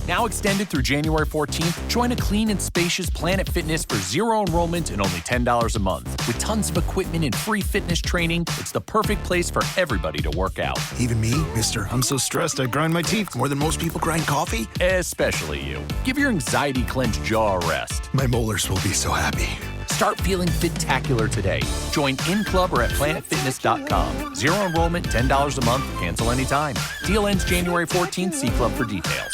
Now extended through January 14th, join a clean and spacious Planet Fitness for zero enrollment and only $10 a month. With tons of equipment and free fitness training, it's the perfect place for everybody to work out. Even me, mister. I'm so stressed I grind my teeth more than most people grind coffee. Especially you. Give your anxiety-clenched jaw a rest. My molars will be so happy. Start feeling fit-tacular today. Join in club or at planetfitness.com. Zero enrollment, $10 a month, cancel anytime. Deal ends January 14th. See club for details.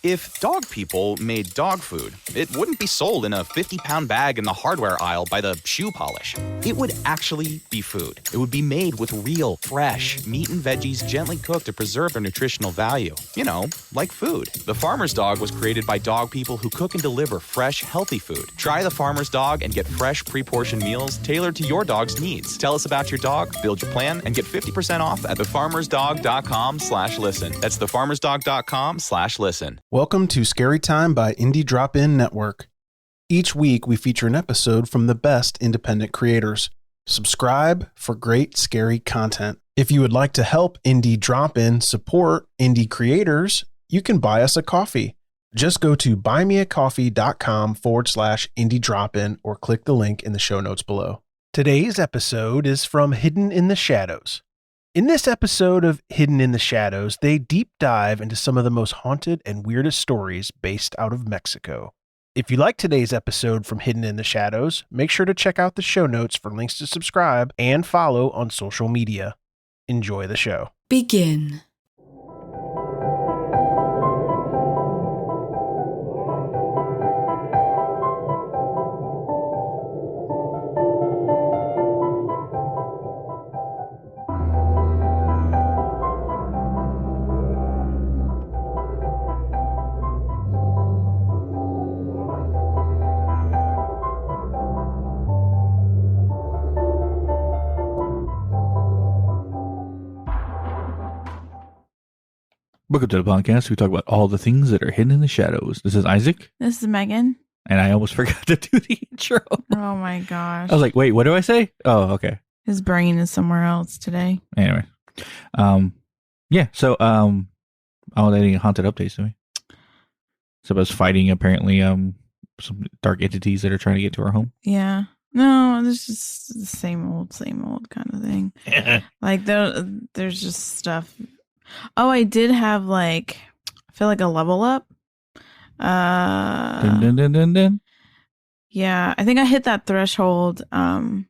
If dog people made dog food, it wouldn't be sold in a 50-pound bag in the hardware aisle by the shoe polish. It would actually be food. It would be made with real, fresh meat and veggies gently cooked to preserve their nutritional value. You know, like food. The Farmer's Dog was created by dog people who cook and deliver fresh, healthy food. Try the Farmer's Dog and get fresh, pre-portioned meals tailored to your dog's needs. Tell us about your dog, build your plan, and get 50% off at thefarmersdog.com/listen. That's thefarmersdog.com/listen. Welcome to Scary Time by Indie Drop-In Network. Each week, we feature an episode from the best independent creators. Subscribe for great scary content. If you would like to help Indie Drop-In support indie creators, you can buy us a coffee. Just go to buymeacoffee.com/indie drop-in or click the link in the show notes below. Today's episode is from Hidden in the Shadows. In this episode of Hidden in the Shadows, they deep dive into some of the most haunted and weirdest stories based out of Mexico. If you like today's episode from Hidden in the Shadows, make sure to check out the show notes for links to subscribe and follow on social media. Enjoy the show. Begin. Welcome to the podcast. We talk about all the things that are hidden in the shadows. This is Isaac. This is Megan. And I almost forgot to do the intro. Oh my gosh. I was like, wait, what do I say? Oh, okay. His brain is somewhere else today. Anyway. So I was adding haunted updates to me. So I was fighting apparently some dark entities that are trying to get to our home. Yeah. No, there's just the same old kind of thing. Like there's just stuff. Oh, I did have I feel like a level up. Dun, dun, dun, dun, dun. Yeah, I think I hit that threshold. For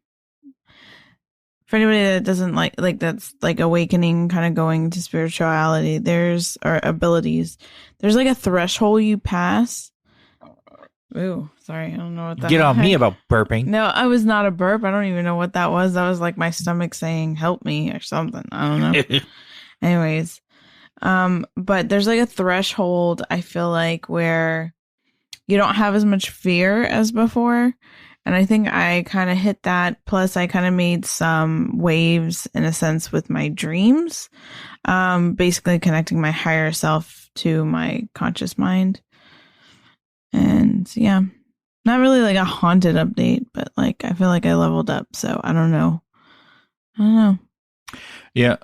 anybody that doesn't like that's like awakening, kind of going to spirituality, or abilities. There's like a threshold you pass. Ooh, sorry, I don't know what that. Get on me about burping. No, I was not a burp. I don't even know what that was. That was like my stomach saying "help me" or something. I don't know. Anyways, but there's like a threshold, I feel like, where you don't have as much fear as before. And I think I kind of hit that. Plus, I kind of made some waves in a sense with my dreams, basically connecting my higher self to my conscious mind. And yeah, not really like a haunted update, but like I feel like I leveled up. So I don't know. Yeah.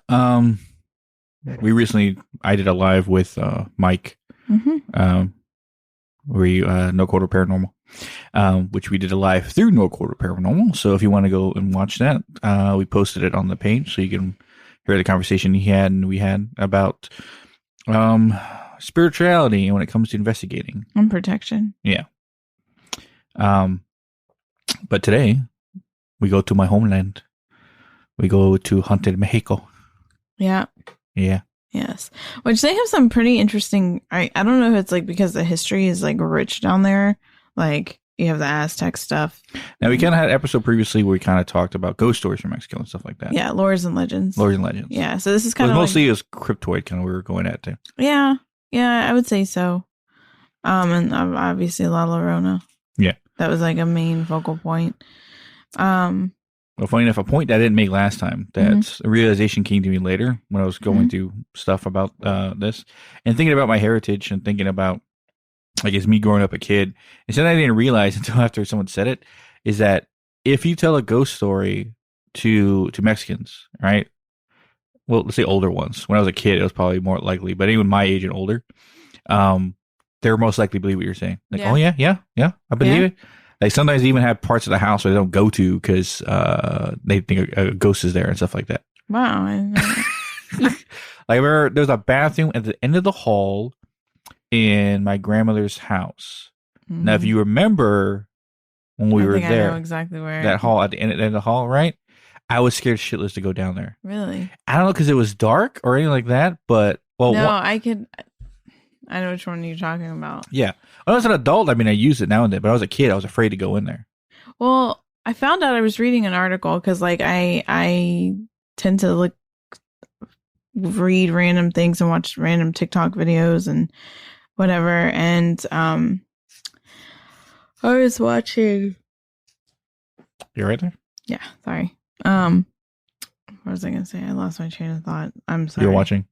I did a live with Mike, No Quarter Paranormal, which we did a live through No Quarter Paranormal. So if you want to go and watch that, we posted it on the page so you can hear the conversation we had about spirituality when it comes to investigating and protection. Yeah. But today we go to my homeland. We go to haunted Mexico. Yeah. Yeah. Yes. Which they have some pretty interesting. I don't know if it's like because the history is like rich down there. Like you have the Aztec stuff. Now we kind of had an episode previously where we kind of talked about ghost stories from Mexico and stuff like that. Yeah, lores and legends. Yeah. So this is kind of mostly is cryptoid kind of where we were going at too. Yeah. Yeah, I would say so. And obviously La Llorona. Yeah. That was like a main focal point. Well, funny enough, a point that I didn't make last time, that a realization came to me later when I was going through stuff about this and thinking about my heritage and thinking about, I guess, me growing up a kid. And something I didn't realize until after someone said it is that if you tell a ghost story to Mexicans, right? Well, let's say older ones. When I was a kid, it was probably more likely, but anyone my age and older, they're most likely believe what you're saying. Like, Yeah. oh yeah, I believe it. Like sometimes they even have parts of the house where they don't go to because they think a ghost is there and stuff like that. Wow. I didn't know that. Like there's a bathroom at the end of the hall in my grandmother's house. Now, if you remember when we I were think I there, know exactly where. that hall at the end of the hall, right? I was scared shitless to go down there. Really? I don't know because it was dark or anything like that, but well, No, I know which one you're talking about. yeah. When I was an adult, I mean, I use it now and then, but I was a kid, I was afraid to go in there. Well, I found out I was reading an article because, like, I tend to like read random things and watch random TikTok videos and whatever. And I was watching. You're right there. Yeah, sorry. What was I gonna say? I lost my train of thought. I'm sorry. You're watching.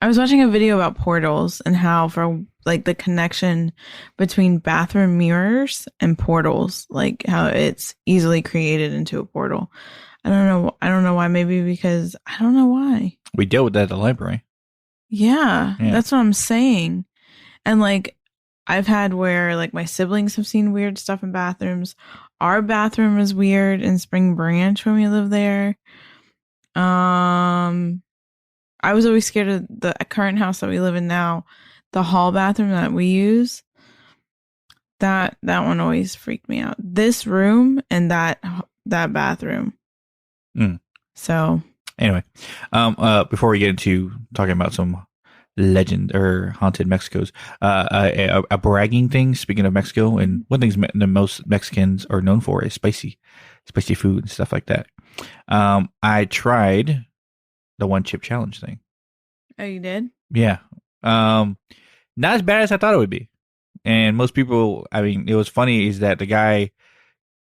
I was watching a video about portals and how for like the connection between bathroom mirrors and portals, like how it's easily created into a portal. I don't know why. Maybe because I don't know why. We dealt with that at the library. Yeah, that's what I'm saying. And like I've had where like my siblings have seen weird stuff in bathrooms. Our bathroom is weird in Spring Branch when we lived there. I was always scared of the current house that we live in now. The hall bathroom that we use, that one always freaked me out. This room and that bathroom. So anyway, before we get into talking about some legend or haunted Mexicos, a bragging thing. Speaking of Mexico, and one thing the most Mexicans are known for is spicy food and stuff like that. I tried the one chip challenge thing. Oh, you did? Yeah. Not as bad as I thought it would be. And most people, I mean, it was funny is that the guy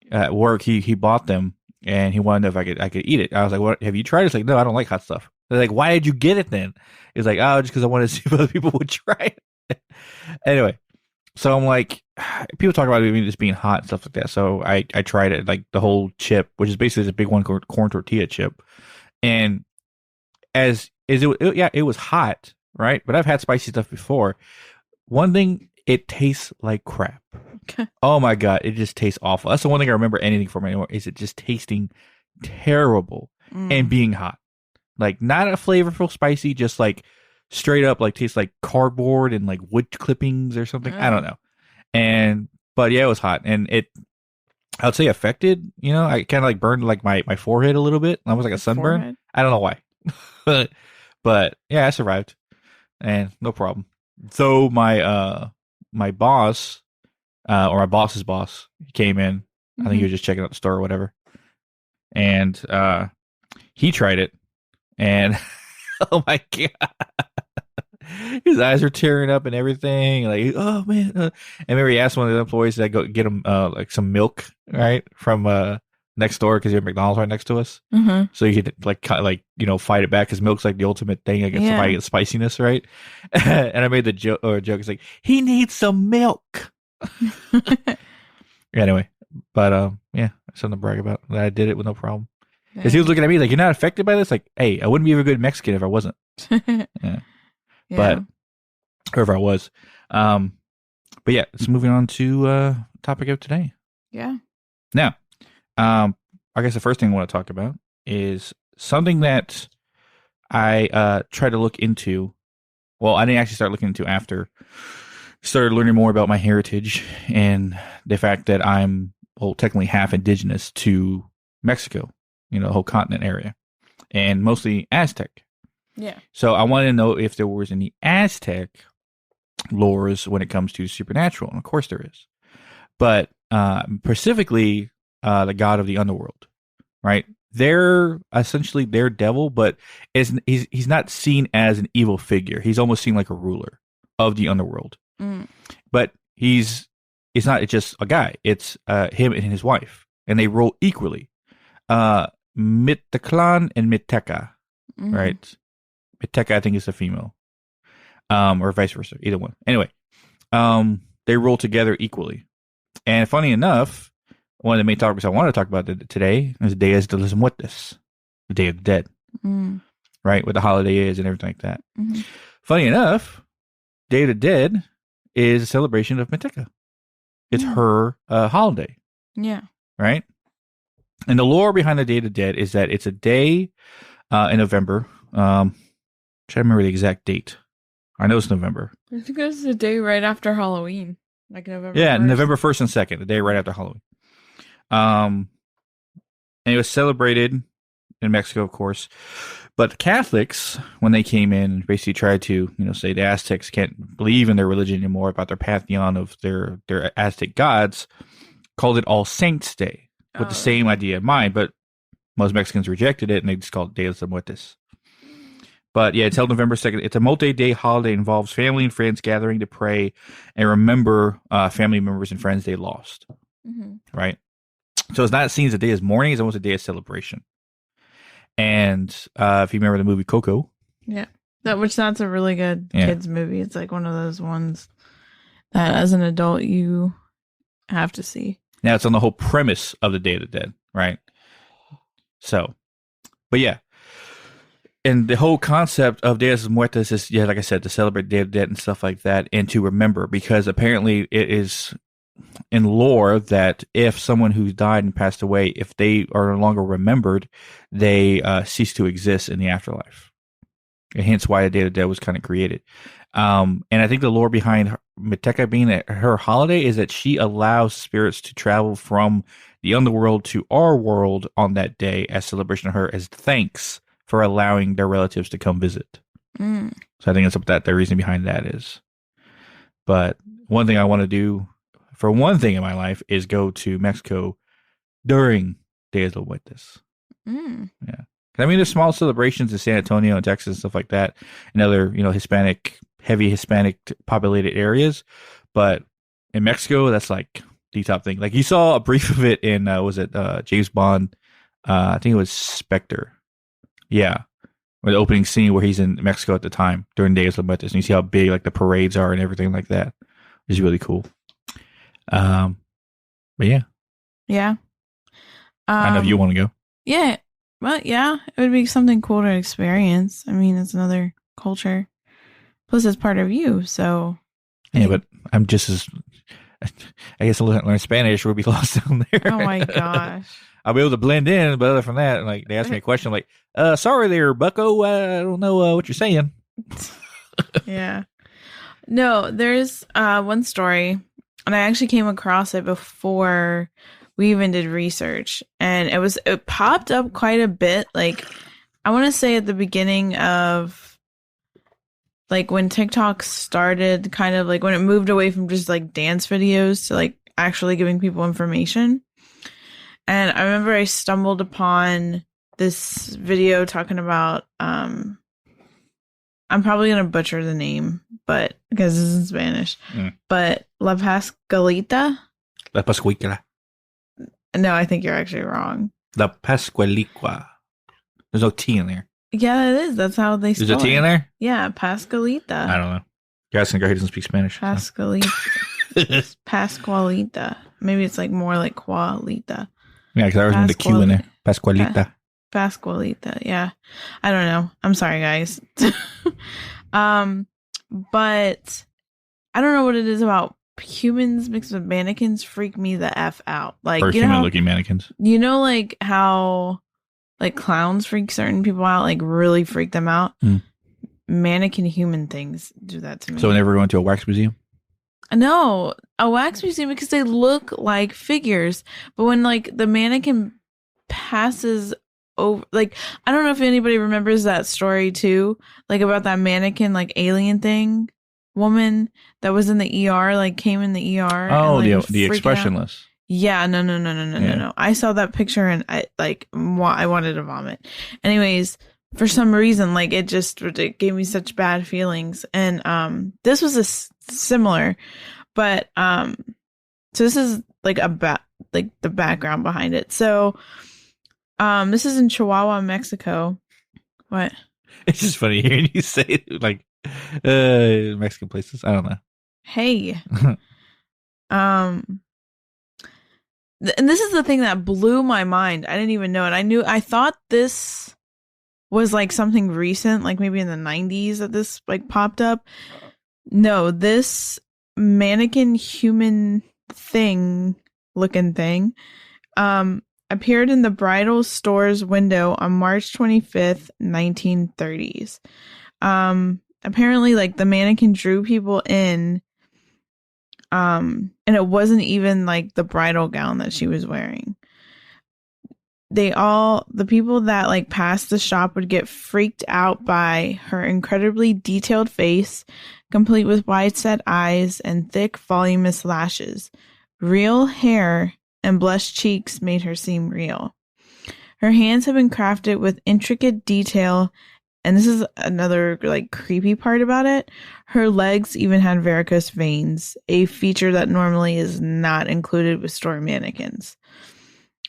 at work, he bought them and he wanted to know if I could eat it. I was like, "What? Have you tried it?" He's like, "No, I don't like hot stuff." They're like, "Why did you get it then?" He's like, "Oh, just because I wanted to see if other people would try it." Anyway, so I'm like, people talk about it just being hot and stuff like that. So I tried it, like the whole chip, which is basically a big one corn tortilla chip. And it was hot, right? But I've had spicy stuff before. One thing, it tastes like crap. Oh my God, it just tastes awful. That's the one thing I remember anything from anymore, is it just tasting terrible and being hot. Like not a flavorful spicy, just like straight up like tastes like cardboard and like wood clippings or something. I don't know. But yeah, it was hot and I would say affected, I kind of like burned like my forehead a little bit. Almost like a sunburn. Forehead? I don't know why. But yeah, I survived and no problem. So my boss, or my boss's boss, he came in. I think he was just checking out the store or whatever. And he tried it. And oh my God. His eyes are tearing up and everything. Like, oh man. And maybe he asked one of the employees to go get him like some milk, right? From next door, because you have McDonald's right next to us. So you could like fight it back, because milk's like the ultimate thing against fighting against spiciness, right? And I made the joke. It's like, he needs some milk. Anyway, but yeah, something to brag about that I did it with no problem. Because he was looking at me like, "You're not affected by this?" Like, hey, I wouldn't be a good Mexican if I wasn't. But or if I was. But yeah, let's moving on to topic of today. Yeah. Now, I guess the first thing I want to talk about is something that I tried to look into. Well, I didn't actually start looking into after started learning more about my heritage and the fact that I'm technically half indigenous to Mexico, the whole continent area, and mostly Aztec. Yeah. So I wanted to know if there was any Aztec lores when it comes to supernatural, and of course there is. But specifically, the god of the underworld, right? They're essentially their devil, but he's not seen as an evil figure. He's almost seen like a ruler of the underworld. But it's not just a guy. It's him and his wife, and they rule equally. Miteclan and Miteca, right? Miteca, I think, is a female, or vice versa, either one. Anyway, they rule together equally. And funny enough, one of the main topics I want to talk about today is Días de los Muertos, the Day of the Dead, right? What the holiday is and everything like that. Funny enough, Day of the Dead is a celebration of Manteca. It's her holiday. Yeah. Right? And the lore behind the Day of the Dead is that it's a day in November. Trying to remember the exact date. I know it's November. I think it's the day right after Halloween. Like November 1st. November 1st and 2nd, the day right after Halloween. And it was celebrated in Mexico, of course. But Catholics, when they came in, basically tried to, say the Aztecs can't believe in their religion anymore about their pantheon of their Aztec gods, called it All Saints Day with the same idea in mind. But most Mexicans rejected it, and they just called it Dia de los Muertos. But yeah, it's held November 2nd. It's a multi-day holiday. It involves family and friends gathering to pray and remember family members and friends they lost. Mm-hmm. Right? So it's not seen as a day of mourning. It's almost a day of celebration. And if you remember the movie Coco. Yeah. That's a really good kids movie. It's like one of those ones that as an adult you have to see. Now it's on the whole premise of the Day of the Dead, right? So, but yeah. And the whole concept of Dia de los Muertos is, like I said, to celebrate Day of the Dead and stuff like that, and to remember, because apparently it is in lore that if someone who's died and passed away, if they are no longer remembered, they cease to exist in the afterlife. And hence why the Day of the Dead was kind of created. And I think the lore behind Manteca being her holiday is that she allows spirits to travel from the underworld to our world on that day as celebration of her, as thanks for allowing their relatives to come visit. So I think that's what the reason behind that is. But one thing I want to do for one thing in my life is go to Mexico during Dia de los Muertos. Yeah. I mean, there's small celebrations in San Antonio and Texas and stuff like that, and other, heavy Hispanic populated areas. But in Mexico, that's like the top thing. Like you saw a brief of it in, James Bond? I think it was Spectre. Yeah. Or the opening scene where he's in Mexico at the time during Dia de los Muertos, and you see how big like the parades are and everything like that. It's really cool. But yeah. Yeah. I don't know if you want to go. Yeah. Well, yeah, it would be something cool to experience. I mean, it's another culture. Plus, it's part of you, so. Yeah, but I'm just as. I guess I'll learn Spanish. We'll be lost down there. Oh my gosh. I'll be able to blend in, but other from that, like they ask me a question, like, "Sorry there, Bucko. I don't know what you're saying." Yeah. No, there's one story, and I actually came across it before we even did research, and it popped up quite a bit. Like, I want to say at the beginning of, like, when TikTok started, kind of like when it moved away from just like dance videos to like actually giving people information. And I remember I stumbled upon this video talking about, I'm probably going to butcher the name, but because this is in Spanish, but La Pascualita. La Pascualita. No, I think you're actually wrong. La Pascualita. There's no T in there. Yeah, it is. That's how they spell it. There's a T in there? Yeah, Pascualita. I don't know. You're asking a guy who doesn't speak Spanish. Pascualita. Pascualita. Maybe it's like more like Qualita. Yeah, because I always remember the Q in there. Pascualita. Pascualita. Yeah. I don't know. I'm sorry, guys. But I don't know what it is about humans mixed with mannequins freak me the F out. Like, or human looking mannequins. You know, like how like clowns freak certain people out, like really freak them out. Mannequin human things do that to me. So never going to a wax museum? No, a wax museum, because they look like figures. But when like the mannequin passes over, like, I don't know if anybody remembers that story too, like about that mannequin, like alien thing woman that was in the ER, like came in the ER. Oh, and, like, the expressionless. Yeah, no. I saw that picture and I wanted to vomit. Anyways, for some reason, like it gave me such bad feelings. And this was similar, but so this is like like the background behind it. So this is in Chihuahua, Mexico. What? It's just funny hearing you say it, like Mexican places. I don't know. Hey. And this is the thing that blew my mind. I didn't even know it. I thought this was like something recent, like maybe in the 90s that this like popped up. No, this mannequin human looking thing appeared in the bridal store's window on March 25th, 1930s. Apparently, like, the mannequin drew people in, and it wasn't even like the bridal gown that she was wearing. The people that like passed the shop would get freaked out by her incredibly detailed face, complete with wide set eyes and thick, voluminous lashes. Real hair and blush cheeks made her seem real. Her hands have been crafted with intricate detail, and this is another like creepy part about it. Her legs even had varicose veins, a feature that normally is not included with store mannequins.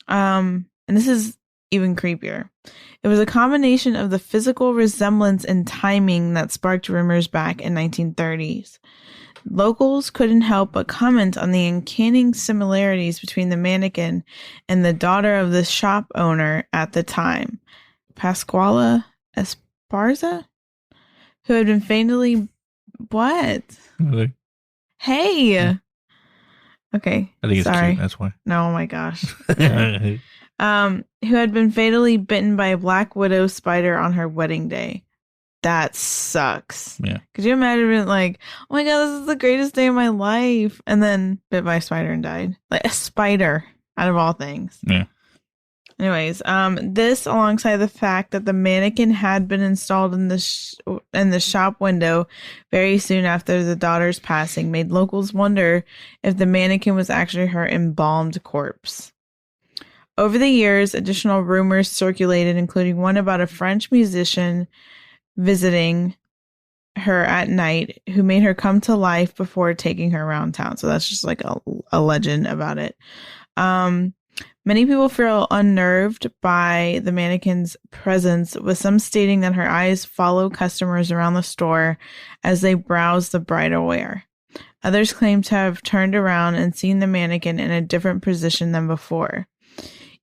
And this is even creepier. It was a combination of the physical resemblance and timing that sparked rumors back in 1930s. Locals couldn't help but comment on the uncanny similarities between the mannequin and the daughter of the shop owner at the time, Pascuala Esparza, who had been fatally... What? Really? Hey! Yeah. Okay, I think it's sorry. cute, that's why. No, oh my gosh. Okay. Who had been fatally bitten by a black widow spider on her wedding day. That sucks. Yeah. Could you imagine like, oh my god, this is the greatest day of my life, and then bit by a spider and died? Like a spider, out of all things. Yeah. Anyways, this alongside the fact that the mannequin had been installed in the shop window very soon after the daughter's passing made locals wonder if the mannequin was actually her embalmed corpse. Over the years, additional rumors circulated, including one about a French musician visiting her at night who made her come to life before taking her around town. So that's just like a legend about it. Many people feel unnerved by the mannequin's presence, with some stating that her eyes follow customers around the store as they browse the bridal wear. Others claim to have turned around and seen the mannequin in a different position than before.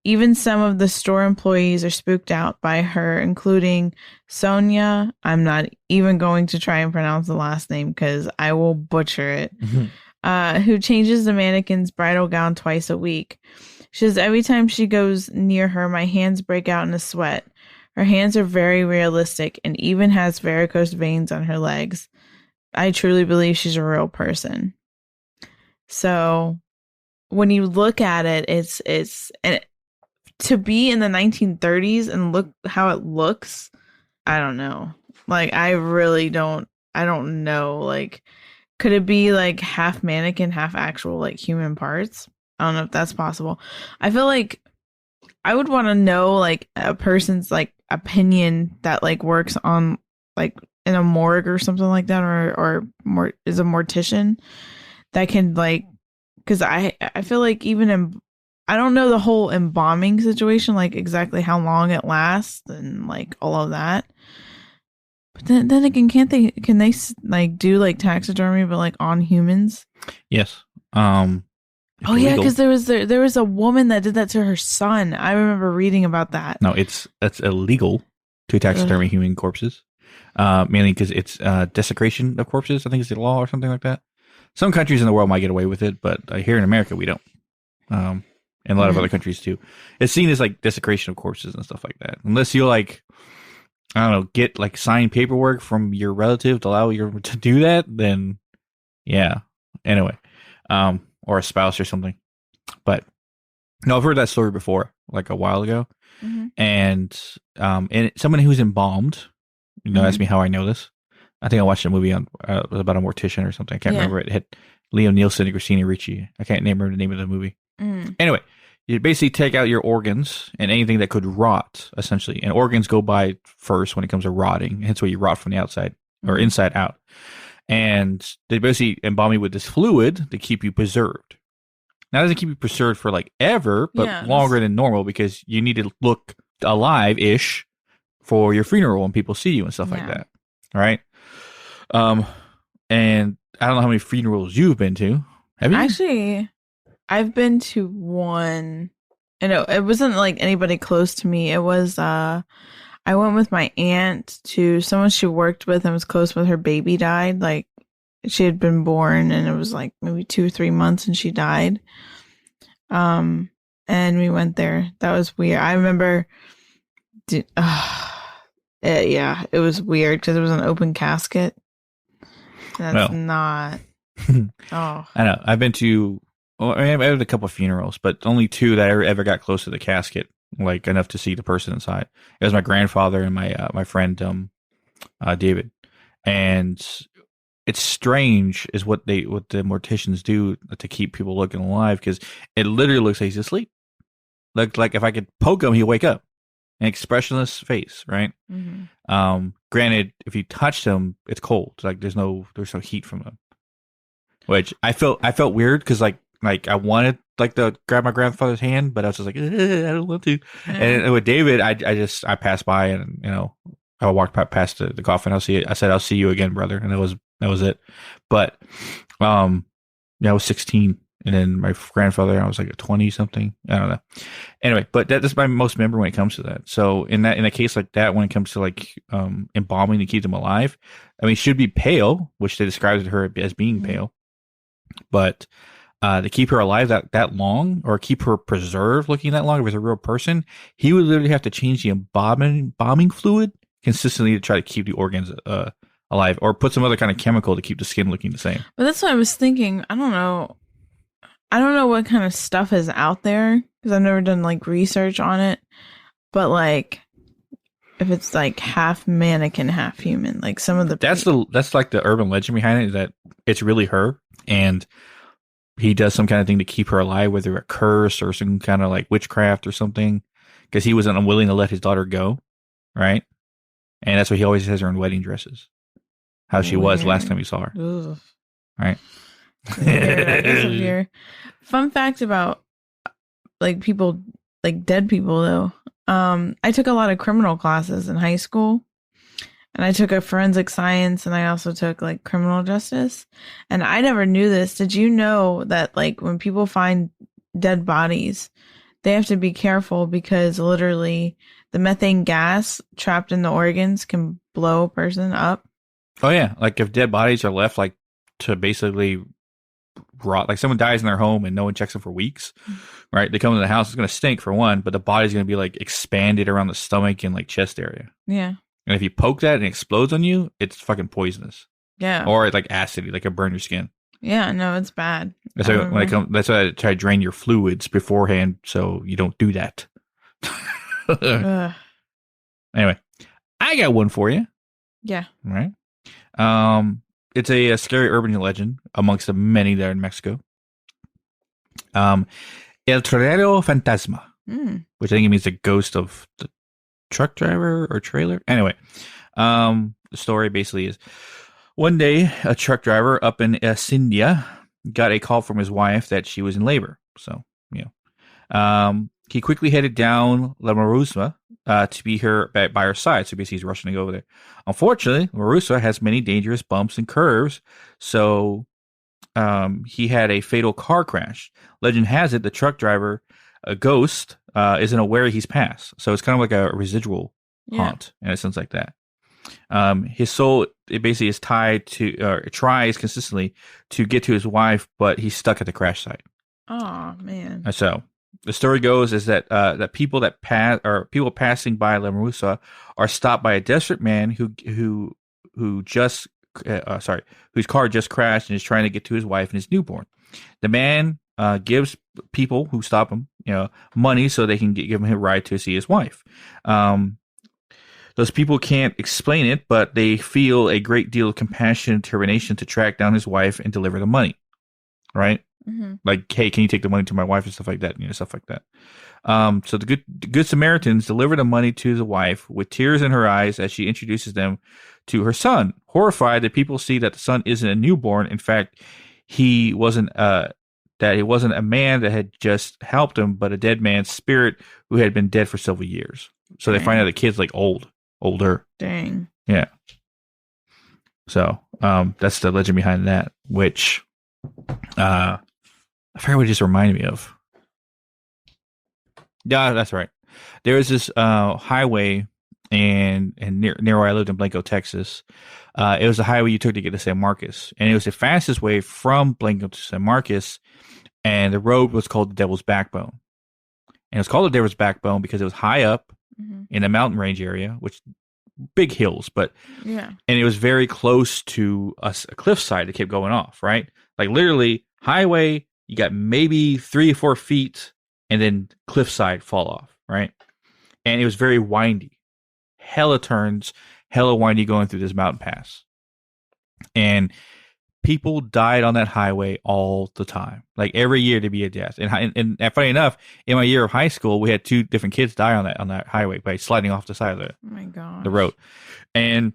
Even some of the store employees are spooked out by her, including Sonia. I'm not even going to try and pronounce the last name because I will butcher it. Who changes the mannequin's bridal gown twice a week. She says, every time she goes near her, my hands break out in a sweat. Her hands are very realistic and even has varicose veins on her legs. I truly believe she's a real person. So when you look at it, and to be in the 1930s and look how it looks, I don't know. Like, I don't know. Like, could it be like half mannequin, half actual like human parts? I don't know if that's possible. I feel like I would want to know like a person's like opinion that like works on like in a morgue or something like that, or more is a mortician that can like, because I feel like even I don't know the whole embalming situation, like exactly how long it lasts and like all of that. But then again, can they like do like taxidermy but like on humans? Yes. Oh yeah, because there was a woman that did that to her son. I remember reading about that. No, that's illegal to taxidermy human corpses, mainly because it's desecration of corpses. I think it's the law or something like that. Some countries in the world might get away with it, but here in America we don't. And a lot of other countries too. It's seen as like desecration of corpses and stuff like that. Unless you like, I don't know, get like signed paperwork from your relative to allow you to do that, then yeah. Anyway. Or a spouse or something. But no, I've heard that story before, like a while ago. And someone who's embalmed, asked me how I know this. I think I watched a movie on about a mortician or something. I can't remember it. It had Liam Neeson and Christina Ricci. I can't remember the name of the movie. Anyway, you basically take out your organs and anything that could rot, essentially. And organs go by first when it comes to rotting. Hence why you rot from the outside or inside out. And they basically embalm you with this fluid to keep you preserved. Now, it doesn't keep you preserved for like ever, but longer than normal because you need to look alive-ish for your funeral when people see you and stuff like that. All right. And I don't know how many funerals you've been to. Have you? Actually, I've been to one. And it wasn't like anybody close to me. It was I went with my aunt to someone she worked with and was close with. Her baby died like she had been born, and it was like maybe 2 or 3 months, and she died. And we went there. That was weird. I remember. Yeah, it was weird because it was an open casket. That's not. Oh, I know. I've been to. Well, I mean, I had a couple of funerals, but only 2 that I ever got close to the casket, like enough to see the person inside. It was my grandfather and my friend David, and it's strange is what the morticians do to keep people looking alive, because it literally looks like he's asleep. Like if I could poke him, he'll wake up. An expressionless face, right? Mm-hmm. Granted, if you touched him, it's cold. Like there's no heat from him. Which I felt weird because like I wanted like to grab my grandfather's hand, but I was just like, I don't want to. Mm-hmm. And with David, I passed by, and I walked past the coffin. I said, I'll see you again, brother, and that was it. But I was 16. And then my grandfather, I was like 20 something. I don't know. Anyway, but that's my most memory when it comes to that. So in a case like that, when it comes to like embalming to keep them alive, I mean, should be pale, which they described her as being pale. But to keep her alive that long, or keep her preserved looking that long, if it's a real person, he would literally have to change the embalming fluid consistently to try to keep the organs alive, or put some other kind of chemical to keep the skin looking the same. But that's what I was thinking. I don't know what kind of stuff is out there, because I've never done like research on it. But like, if it's like half mannequin, half human, like some of the that's like the urban legend behind it, is that it's really her, and he does some kind of thing to keep her alive, whether a curse or some kind of like witchcraft or something, because he wasn't unwilling to let his daughter go, right? And that's why he always has her in wedding dresses, how she was last time he saw her. Ugh. Right. Fun fact about like people, like dead people though. I took a lot of criminal classes in high school, and I took a forensic science, and I also took like criminal justice. And I never knew this. Did you know that like when people find dead bodies, they have to be careful, because literally the methane gas trapped in the organs can blow a person up? Oh yeah, like if dead bodies are left like to basically rot, like someone dies in their home and no one checks them for weeks, right? They come to the house, it's going to stink for one, but the body's going to be like expanded around the stomach and like chest area. Yeah. And if you poke that and it explodes on you, it's fucking poisonous. Yeah. Or it's like acidy, like it'll burn your skin. Yeah, no, it's bad. So that's why I try to drain your fluids beforehand, so you don't do that. Anyway, I got one for you. Yeah. All right. It's a scary urban legend amongst the many there in Mexico. El Torero Fantasma, which I think it means the ghost of the truck driver or trailer. Anyway, the story basically is, one day a truck driver up in India got a call from his wife that she was in labor. So, he quickly headed down La Marusma to be by her side. So basically he's rushing to go over there. Unfortunately, Marusa has many dangerous bumps and curves, so he had a fatal car crash. Legend has it the truck driver, a ghost, isn't aware he's passed. So it's kind of like a residual haunt, and it sounds like that. His soul, it basically is tied to, or tries consistently to get to his wife, but he's stuck at the crash site. Oh man! So the story goes is that people that pass, or people passing by La Marusa, are stopped by a desperate man who just whose car just crashed and is trying to get to his wife and his newborn. The man gives people who stop him, money so they can give him a ride to see his wife. Those people can't explain it, but they feel a great deal of compassion and determination to track down his wife and deliver the money. Right? Mm-hmm. Like, hey, can you take the money to my wife and stuff like that? Stuff like that. So the good Samaritans deliver the money to the wife with tears in her eyes as she introduces them to her son. Horrified that people see that the son isn't a newborn. In fact, he wasn't a man that had just helped him, but a dead man's spirit who had been dead for several years. So they find out the kid's like older. Dang. Yeah. So that's the legend behind that, which I forgot what it just reminded me of. Yeah, that's right. There was this highway and near where I lived in Blanco, Texas. It was the highway you took to get to San Marcos, and it was the fastest way from Blanco to San Marcos. And the road was called the Devil's Backbone, and it was called the Devil's Backbone because it was high up in a mountain range area, which big hills, but and it was very close to a cliffside that kept going off. Right, like literally highway. You got maybe 3 or 4 feet, and then cliffside fall off. Right, and it was very windy. Hella turns, hella windy going through this mountain pass. And people died on that highway all the time. Like every year there'd be a death. And funny enough, in my year of high school, we had 2 different kids die on that highway by sliding off the side of the road. And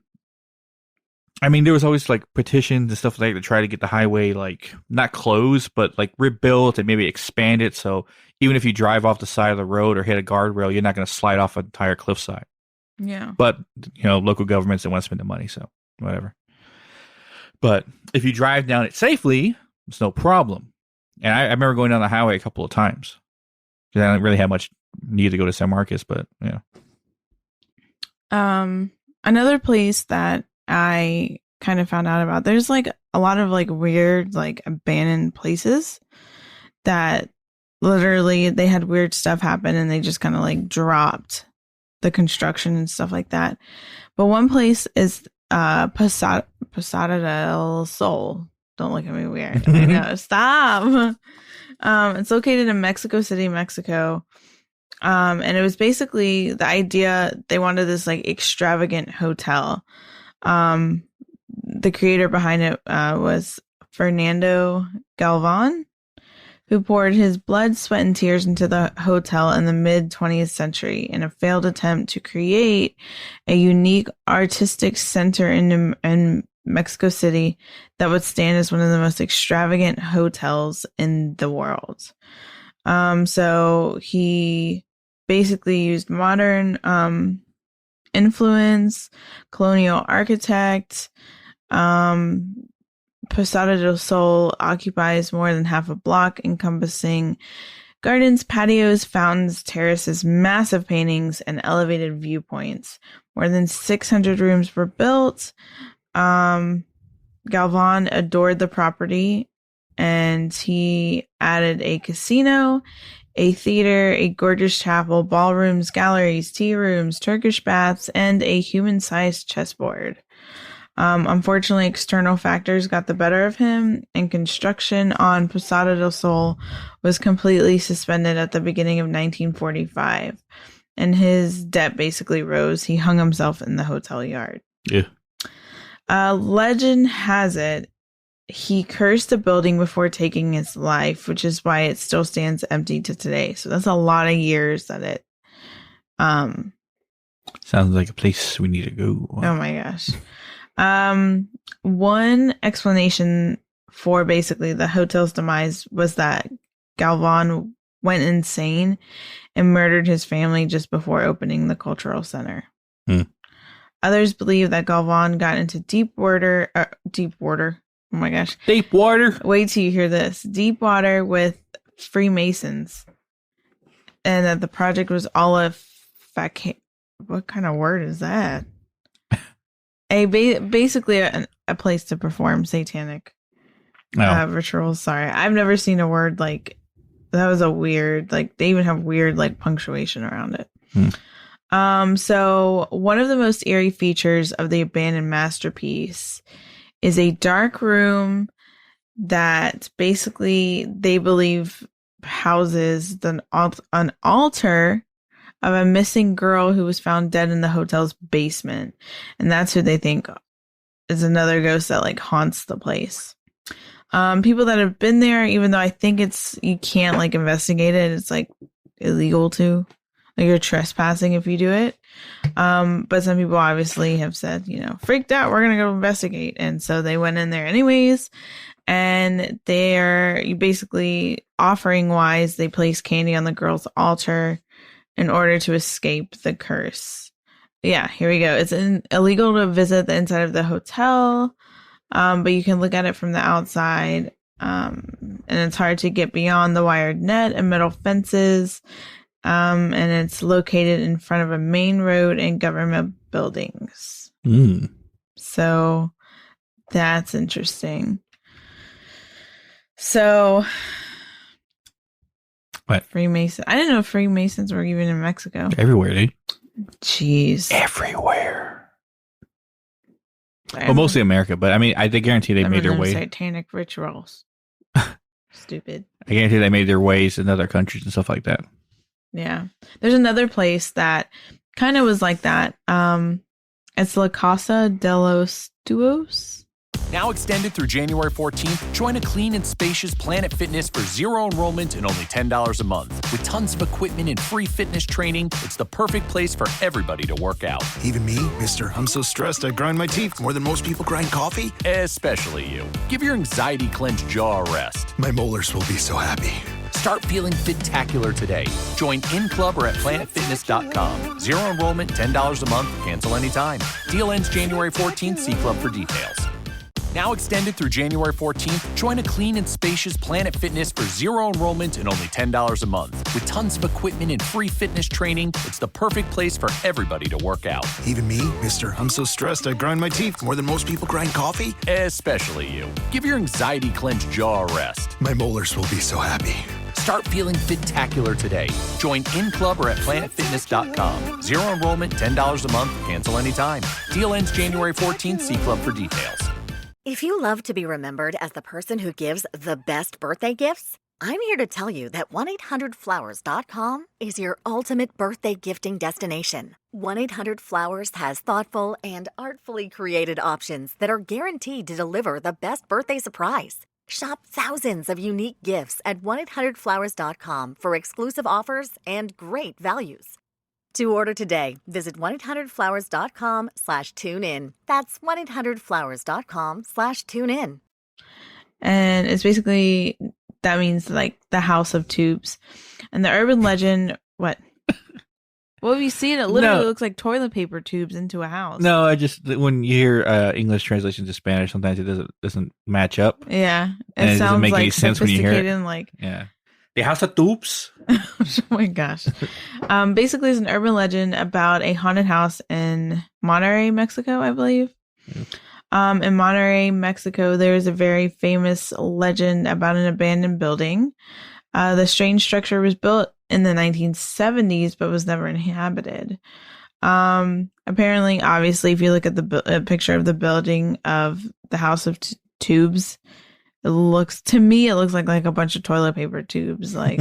I mean, there was always like petitions and stuff like that to try to get the highway like not closed, but like rebuilt and maybe expand it. So even if you drive off the side of the road or hit a guardrail, you're not going to slide off an entire cliffside. Yeah. But, local governments don't want to spend the money, so whatever. But if you drive down it safely, it's no problem. And I remember going down the highway a couple of times. I didn't really have much need to go to San Marcos, but yeah. Another place that I kind of found out about, there's like a lot of like weird, like abandoned places that literally they had weird stuff happen and they just kind of like dropped the construction and stuff like that. But one place is Posada del Sol. Don't look at me weird. I know. Stop. It's located in Mexico City, Mexico. And it was basically the idea, they wanted this like extravagant hotel. The creator behind it was Fernando Galvan, who poured his blood, sweat, and tears into the hotel in the mid-20th century in a failed attempt to create a unique artistic center in Mexico City that would stand as one of the most extravagant hotels in the world. So he basically used modern influence, colonial architect. Posada del Sol occupies more than half a block, encompassing gardens, patios, fountains, terraces, massive paintings, and elevated viewpoints. More than 600 rooms were built. Galvan adored the property, and he added a casino, a theater, a gorgeous chapel, ballrooms, galleries, tea rooms, Turkish baths, and a human-sized chessboard. Unfortunately, external factors got the better of him, and construction on Posada del Sol was completely suspended at the beginning of 1945, and his debt basically rose. He hung himself in the hotel yard. Yeah. Legend has it he cursed the building before taking his life, which is why it still stands empty to today. So that's a lot of years that it sounds like a place we need to go. Oh my gosh. One explanation for basically the hotel's demise was that Galvan went insane and murdered his family just before opening the cultural center. Others believe that Galvan got into deep water. Oh my gosh. Deep water. Wait till you hear this. Deep water with Freemasons. And that the project was all a what kind of word is that? Basically a place to perform satanic rituals. Sorry. I've never seen a word like that. Was a weird, like they even have weird like punctuation around it. So one of the most eerie features of the abandoned masterpiece is a dark room that basically they believe houses an altar of a missing girl who was found dead in the hotel's basement. And that's who they think is another ghost that like haunts the place. People that have been there, even though I think you can't like investigate it, it's like illegal to. Like you're trespassing if you do it. But some people obviously have said, freaked out, we're going to go investigate. And so they went in there anyways. And they're basically offering wise, they place candy on the girl's altar in order to escape the curse. Yeah, here we go. It's illegal to visit the inside of the hotel, but you can look at it from the outside. And it's hard to get beyond the wired net and metal fences. And it's located in front of a main road and government buildings. So that's interesting. So, what? Freemason. I didn't know Freemasons were even in Mexico. Everywhere, dude. Jeez. Everywhere. Well, mostly America, but I mean, I guarantee they made their way. Satanic rituals. Stupid. I guarantee they made their ways in other countries and stuff like that. Yeah. There's another place that kind of was like that. It's La Casa de los Duos. Now extended through January 14th, join a clean and spacious Planet Fitness for zero enrollment and only $10 a month. With tons of equipment and free fitness training, it's the perfect place for everybody to work out. Even me, mister. I'm so stressed I grind my teeth more than most people grind coffee. Especially you. Give your anxiety-clenched jaw a rest. My molars will be so happy. Start feeling fit-tacular today. Join in club or at planetfitness.com. Zero enrollment, $10 a month, cancel anytime. Deal ends January 14th. See club for details. Now extended through January 14th, join a clean and spacious Planet Fitness for zero enrollment and only $10 a month. With tons of equipment and free fitness training, it's the perfect place for everybody to work out. Even me, mister. I'm so stressed I grind my teeth more than most people grind coffee. Especially you. Give your anxiety-clenched jaw a rest. My molars will be so happy. Start feeling fit-tacular today. Join in club or at planetfitness.com. Zero enrollment, $10 a month, cancel anytime. Deal ends January 14th. See club for details. If you love to be remembered as the person who gives the best birthday gifts, I'm here to tell you that 1-800-Flowers.com is your ultimate birthday gifting destination. 1-800-Flowers has thoughtful and artfully created options that are guaranteed to deliver the best birthday surprise. Shop thousands of unique gifts at 1-800-Flowers.com for exclusive offers and great values. To order today, visit 1-800-Flowers.com/tune-in. That's 1-800-Flowers.com/tune-in. And it's basically, that means like the house of tubes. And the urban legend, what? Well, you see it, it literally looks like toilet paper tubes into a house. No, I just, when you hear English translations to Spanish, sometimes it doesn't match up. Yeah. It doesn't make any like sense when you hear it. And like, yeah. The house of tubes. Oh my gosh. Basically, it's an urban legend about a haunted house in Monterrey, Mexico, I believe. In Monterrey, Mexico, there's a very famous legend about an abandoned building. The strange structure was built in the 1970s, but was never inhabited. Apparently, obviously, if you look at the picture of the building of the house of tubes, it looks like a bunch of toilet paper tubes, like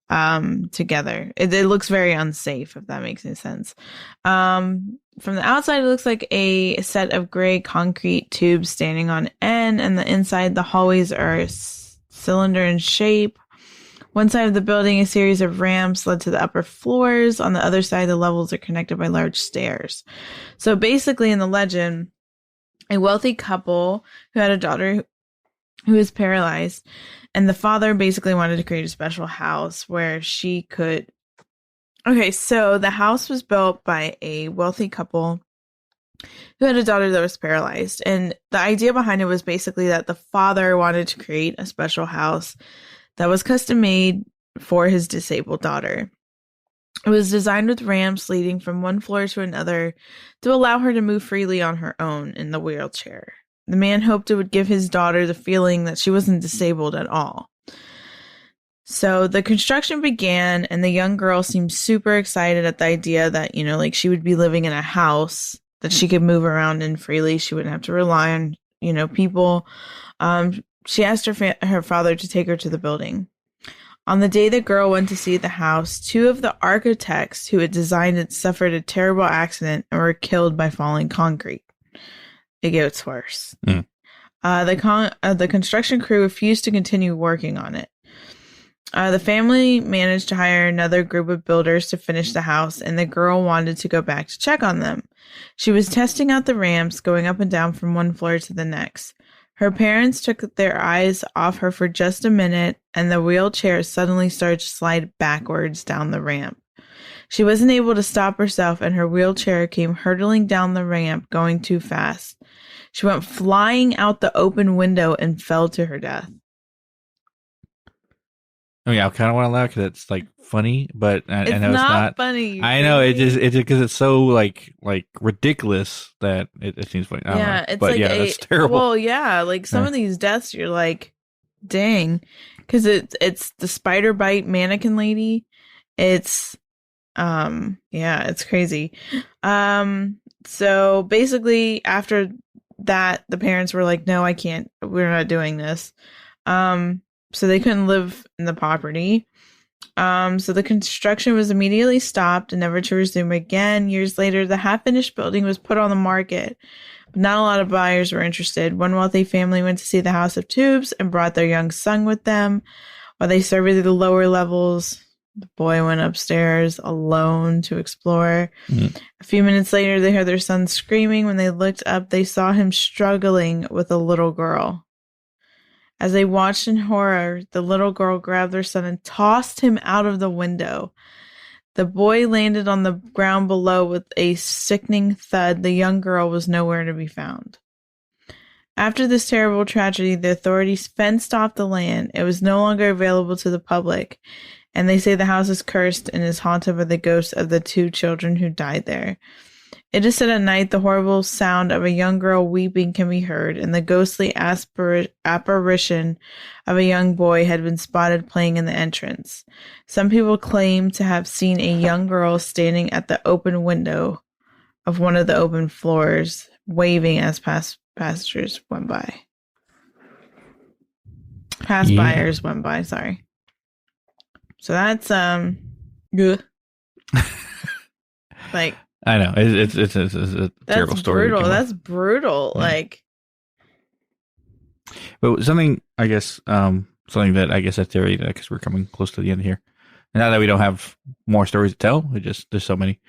together. It looks very unsafe, if that makes any sense. From the outside, it looks like a set of gray concrete tubes standing on end, and the inside, the hallways are cylinder in shape. One side of the building, a series of ramps led to the upper floors. On the other side, the levels are connected by large stairs. So basically, in the legend, a wealthy couple who had a daughter who was paralyzed, and the father basically wanted to create a special house where she could. Okay, so the house was built by a wealthy couple who had a daughter that was paralyzed, and the idea behind it was basically that the father wanted to create a special house that was custom made for his disabled daughter. It was designed with ramps leading from one floor to another to allow her to move freely on her own in the wheelchair. The man hoped it would give his daughter the feeling that she wasn't disabled at all. So the construction began, and the young girl seemed super excited at the idea that, like she would be living in a house that she could move around in freely. She wouldn't have to rely on, people. She asked her father to take her to the building. On the day the girl went to see the house, 2 of the architects who had designed it suffered a terrible accident and were killed by falling concrete. It gets worse. The construction crew refused to continue working on it. The family managed to hire another group of builders to finish the house, and the girl wanted to go back to check on them. She was testing out the ramps, going up and down from one floor to the next. Her parents took their eyes off her for just a minute, and the wheelchair suddenly started to slide backwards down the ramp. She wasn't able to stop herself, and her wheelchair came hurtling down the ramp, going too fast. She went flying out the open window and fell to her death. I mean, I kind of want to laugh because it's like funny, but I know it's not funny. I know it just because it's so like ridiculous that it seems funny. Yeah, it's but like that's terrible. Well, yeah, like some of these deaths, you're like, dang, because it's the spider bite mannequin lady. It's it's crazy. So basically, after that, the parents were like, no, I can't. We're not doing this. So they couldn't live in the property. So the construction was immediately stopped and never to resume again. Years later, the half-finished building was put on the market. But not a lot of buyers were interested. One wealthy family went to see the House of Tubes and brought their young son with them. While they surveyed the lower levels, the boy went upstairs alone to explore. Mm-hmm. A few minutes later, they heard their son screaming. When they looked up, they saw him struggling with a little girl. As they watched in horror, the little girl grabbed their son and tossed him out of the window. The boy landed on the ground below with a sickening thud. The young girl was nowhere to be found. After this terrible tragedy, the authorities fenced off the land. It was no longer available to the public, and they say the house is cursed and is haunted by the ghosts of the 2 children who died there. It is said at night the horrible sound of a young girl weeping can be heard, and the ghostly apparition of a young boy had been spotted playing in the entrance. Some people claim to have seen a young girl standing at the open window of one of the open floors, waving as passengers went by. Buyers went by, sorry. So that's good. Like, I know it's a terrible story. Brutal. That's brutal. Yeah. Like, but something I guess something that I guess a theory that because we're coming close to the end here. And now that we don't have more stories to tell, there's so many.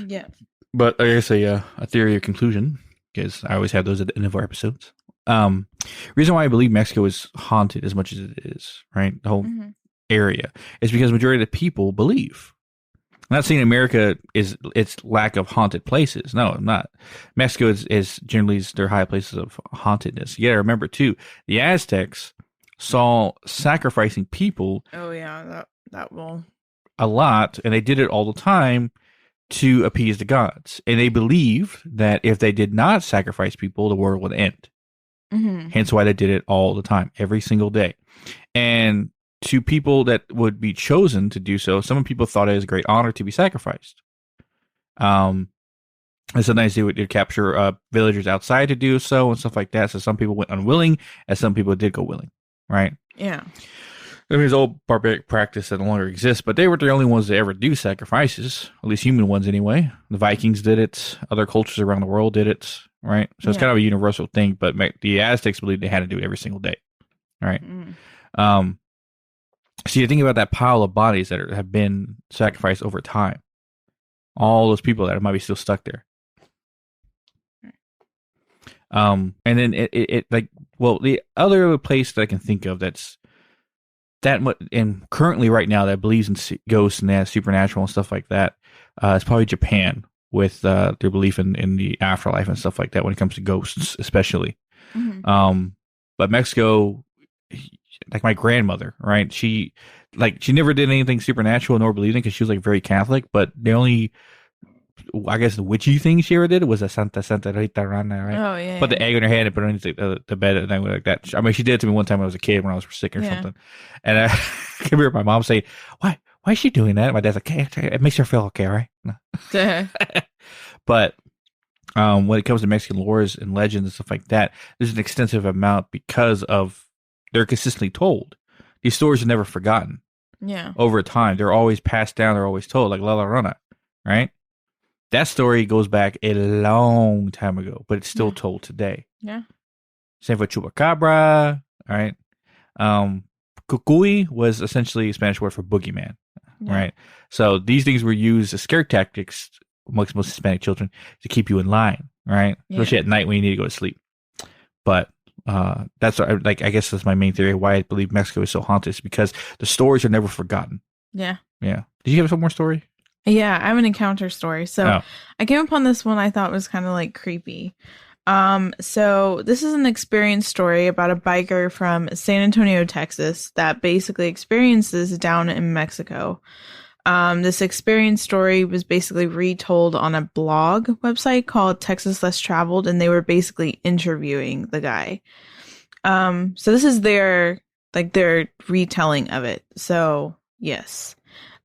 Yeah. But I guess a theory or conclusion, because I always have those at the end of our episodes. Reason why I believe Mexico is haunted as much as it is, right? The whole area is because majority of the people believe. I'm not saying America is its lack of haunted places. No, I'm not. Mexico is generally their high places of hauntedness. You gotta remember too, the Aztecs saw sacrificing people. Oh yeah, that will a lot, and they did it all the time to appease the gods. And they believed that if they did not sacrifice people, the world would end. Mm-hmm. Hence why they did it all the time, every single day. And to people that would be chosen to do so, some people thought it was a great honor to be sacrificed. And sometimes they would capture villagers outside to do so and stuff like that. So some people went unwilling, and some people did go willing, right? Yeah. I mean, it's old barbaric practice that no longer exists, but they were the only ones that ever do sacrifices, at least human ones anyway. The Vikings did it. Other cultures around the world did it, right? So it's kind of a universal thing, but the Aztecs believed they had to do it every single day, right? So you think about that pile of bodies that have been sacrificed over time. All those people that might be still stuck there. And then the other place that I can think of and currently right now that believes in ghosts and that supernatural and stuff like that is probably Japan with their belief in the afterlife and stuff like that when it comes to ghosts, especially. Mm-hmm. But Mexico, like my grandmother, right? She never did anything supernatural nor believed in because she was like very Catholic. But the only, I guess, the witchy thing she ever did was a Santa Rita Rana, right? Oh yeah. Put the egg in her hand and put it underneath the bed and like that. I mean, she did it to me one time when I was a kid when I was sick or something. And I can remember my mom saying, "Why is she doing that?" And my dad's like, "Okay, it makes her feel okay, right?" No. But when it comes to Mexican lores and legends and stuff like that, there's an extensive amount because of they're consistently told. These stories are never forgotten. Yeah. Over time, they're always passed down. They're always told, like La Llorona, right? That story goes back a long time ago, but it's still told today. Yeah. Same for Chupacabra, all right? Cucuy was essentially a Spanish word for boogeyman, right? So these things were used as scare tactics amongst most Hispanic children to keep you in line, right? Especially at night when you need to go to sleep. But that's I guess that's my main theory why I believe Mexico is so haunted is because the stories are never forgotten. Yeah. Yeah. Did you have some more story? Yeah, I have an encounter story. So I came upon this one I thought was kind of like creepy. So this is an experience story about a biker from San Antonio, Texas, that basically experiences down in Mexico. This experience story was basically retold on a blog website called Texas Less Traveled, and they were basically interviewing the guy. So this is their retelling of it. So yes.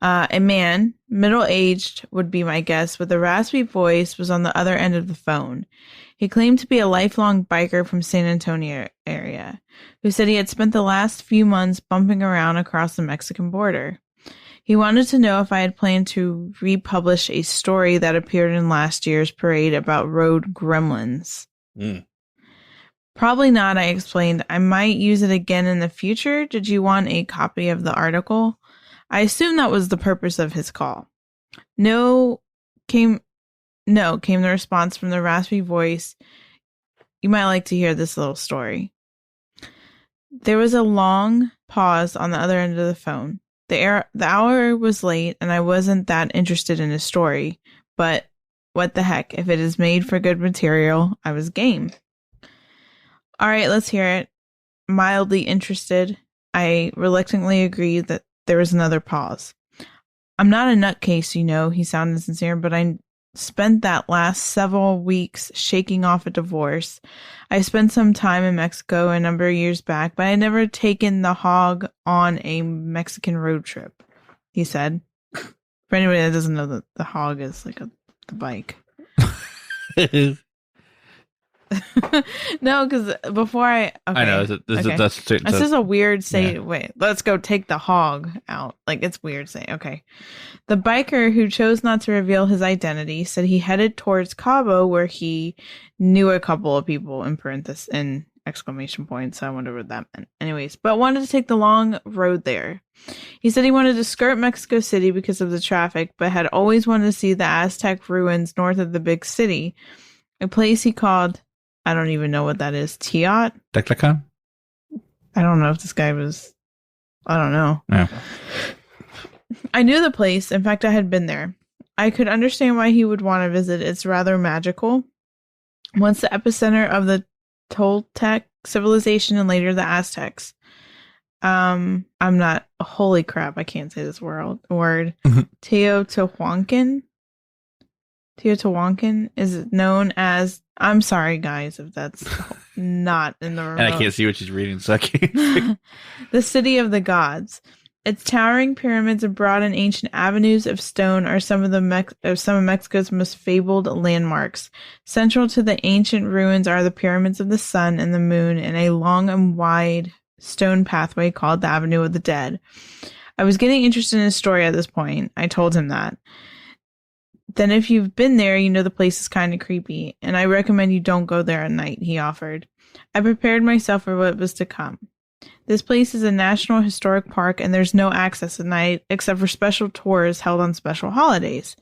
A man, middle-aged would be my guess, with a raspy voice, was on the other end of the phone. He claimed to be a lifelong biker from San Antonio area, who said he had spent the last few months bumping around across the Mexican border. He wanted to know if I had planned to republish a story that appeared in last year's parade about road gremlins. Probably not, I explained. I might use it again in the future. Did you want a copy of the article? I assumed that was the purpose of his call. No, came the response from the raspy voice. You might like to hear this little story. There was a long pause on the other end of the phone. The hour was late, and I wasn't that interested in his story, but what the heck, if it is made for good material, I was game. All right, let's hear it. Mildly interested, I reluctantly agreed that there was another pause. I'm not a nutcase, you know, he sounded sincere, but I spent that last several weeks shaking off a divorce. I spent some time in Mexico a number of years back, but I never taken the hog on a Mexican road trip, he said. For anybody that doesn't know, that the hog is like the bike. No, because before I know that's this is a weird say. Yeah. Wait, let's go take the hog out. Like, it's weird saying. Okay, the biker, who chose not to reveal his identity, said he headed towards Cabo, where he knew a couple of people in parentheses and exclamation points. So I wonder what that meant. Anyways, but wanted to take the long road there. He said he wanted to skirt Mexico City because of the traffic, but had always wanted to see the Aztec ruins north of the big city, a place he called, I don't even know what that is. Tiot? Teclacan? I don't know if this guy was... I don't know. Yeah. I knew the place. In fact, I had been there. I could understand why he would want to visit. It's rather magical. Once the epicenter of the Toltec civilization and later the Aztecs. I'm not... Holy crap, I can't say this word. Teotihuacan is known as... I'm sorry, guys, if that's not in the remote. And I can't see what she's reading, so I can't. The city of the gods. Its towering pyramids and broad and ancient avenues of stone are some of Mexico's most fabled landmarks. Central to the ancient ruins are the pyramids of the sun and the moon, and a long and wide stone pathway called the Avenue of the Dead. I was getting interested in his story at this point. I told him that. Then if you've been there, you know the place is kind of creepy, and I recommend you don't go there at night, he offered. I prepared myself for what was to come. This place is a national historic park, and there's no access at night except for special tours held on special holidays.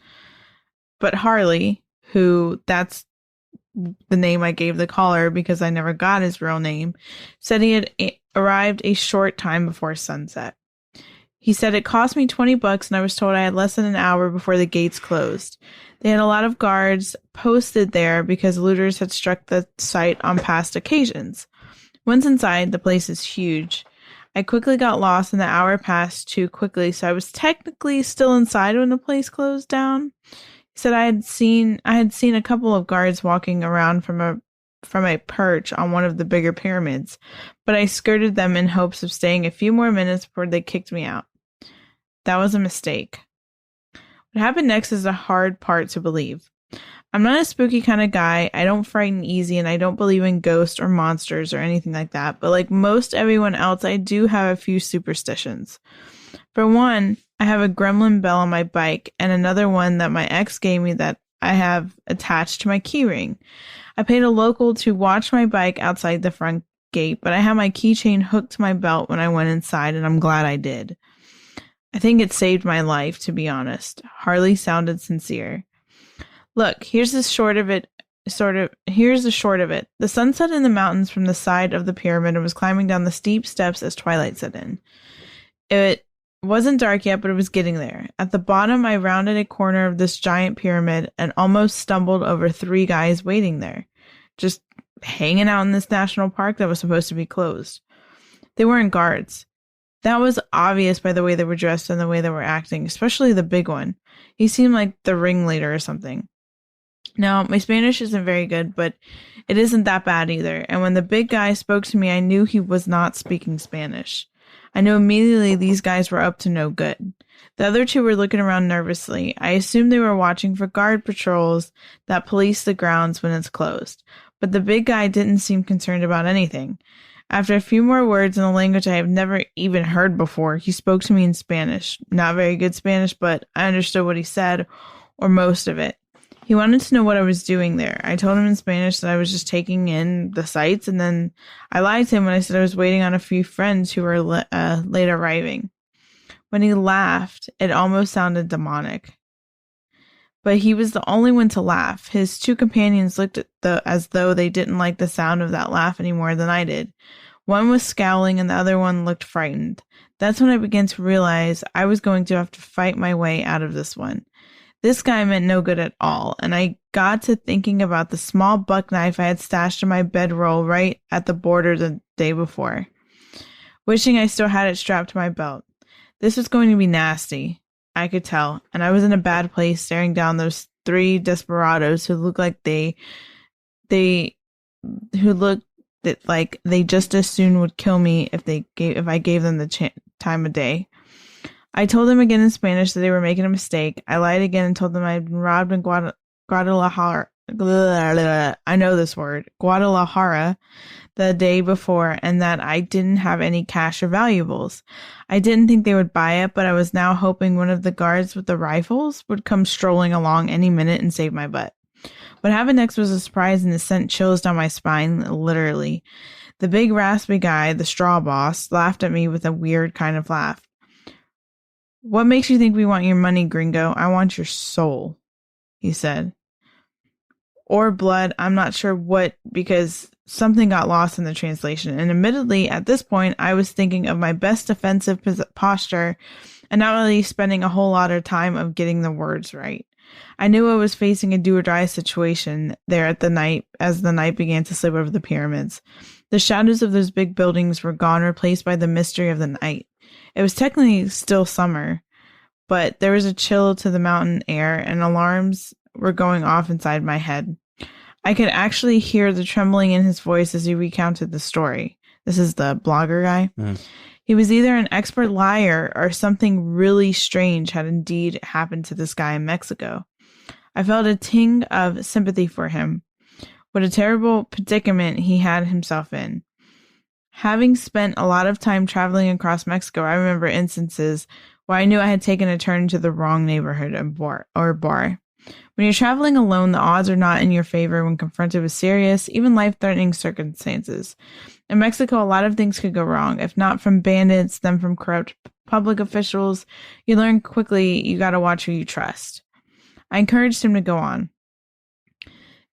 But Harley, who that's the name I gave the caller because I never got his real name, said he had arrived a short time before sunset. He said it cost me $20 and I was told I had less than an hour before the gates closed. They had a lot of guards posted there because looters had struck the site on past occasions. Once inside, the place is huge. I quickly got lost and the hour passed too quickly, so I was technically still inside when the place closed down. He said I had seen a couple of guards walking around from a perch on one of the bigger pyramids, but I skirted them in hopes of staying a few more minutes before they kicked me out. That was a mistake. What happened next is the hard part to believe. I'm not a spooky kind of guy. I don't frighten easy, and I don't believe in ghosts or monsters or anything like that. But like most everyone else, I do have a few superstitions. For one, I have a Gremlin Bell on my bike, and another one that my ex gave me that I have attached to my keyring. I paid a local to watch my bike outside the front gate, but I had my keychain hooked to my belt when I went inside, and I'm glad I did. I think it saved my life, to be honest. Harley sounded sincere. Look, here's the short of it. The sun set in the mountains from the side of the pyramid and was climbing down the steep steps as twilight set in. It wasn't dark yet, but it was getting there. At the bottom, I rounded a corner of this giant pyramid and almost stumbled over 3 guys waiting there. Just hanging out in this national park that was supposed to be closed. They weren't guards. That was obvious by the way they were dressed and the way they were acting, especially the big one. He seemed like the ringleader or something. Now, my Spanish isn't very good, but it isn't that bad either. And when the big guy spoke to me, I knew he was not speaking Spanish. I knew immediately these guys were up to no good. The other two were looking around nervously. I assumed they were watching for guard patrols that police the grounds when it's closed. But the big guy didn't seem concerned about anything. After a few more words in a language I have never even heard before, he spoke to me in Spanish. Not very good Spanish, but I understood what he said, or most of it. He wanted to know what I was doing there. I told him in Spanish that I was just taking in the sights, and then I lied to him when I said I was waiting on a few friends who were late arriving. When he laughed, it almost sounded demonic. But he was the only one to laugh. His two companions looked as though they didn't like the sound of that laugh any more than I did. One was scowling and the other one looked frightened. That's when I began to realize I was going to have to fight my way out of this one. This guy meant no good at all, and I got to thinking about the small buck knife I had stashed in my bedroll right at the border the day before, wishing I still had it strapped to my belt. This was going to be nasty, I could tell, and I was in a bad place staring down those three desperados who looked like they just as soon would kill me if I gave them the time of day. I told them again in Spanish that they were making a mistake. I lied again and told them I had been robbed in Guadalajara. I know this word. Guadalajara the day before, and that I didn't have any cash or valuables. I didn't think they would buy it, but I was now hoping one of the guards with the rifles would come strolling along any minute and save my butt. What happened next was a surprise, and it sent chills down my spine, literally. The big raspy guy, the straw boss, laughed at me with a weird kind of laugh. "What makes you think we want your money, gringo? I want your soul," he said. Or blood, I'm not sure what, because something got lost in the translation. And admittedly, at this point, I was thinking of my best defensive posture and not really spending a whole lot of time of getting the words right. I knew I was facing a do-or-die situation there at the night as the night began to slip over the pyramids. The shadows of those big buildings were gone, replaced by the mystery of the night. It was technically still summer, but there was a chill to the mountain air, and alarms were going off inside my head. I could actually hear the trembling in his voice as he recounted the story. This is the blogger guy. He was either an expert liar or something really strange had indeed happened to this guy in Mexico. I felt a ting of sympathy for him. What a terrible predicament he had himself in. Having spent a lot of time traveling across Mexico, I remember instances where I knew I had taken a turn into the wrong neighborhood or bar. When you're traveling alone, the odds are not in your favor when confronted with serious, even life-threatening circumstances. In Mexico, a lot of things could go wrong, if not from bandits, then from corrupt public officials. You learn quickly you gotta watch who you trust. I encouraged him to go on.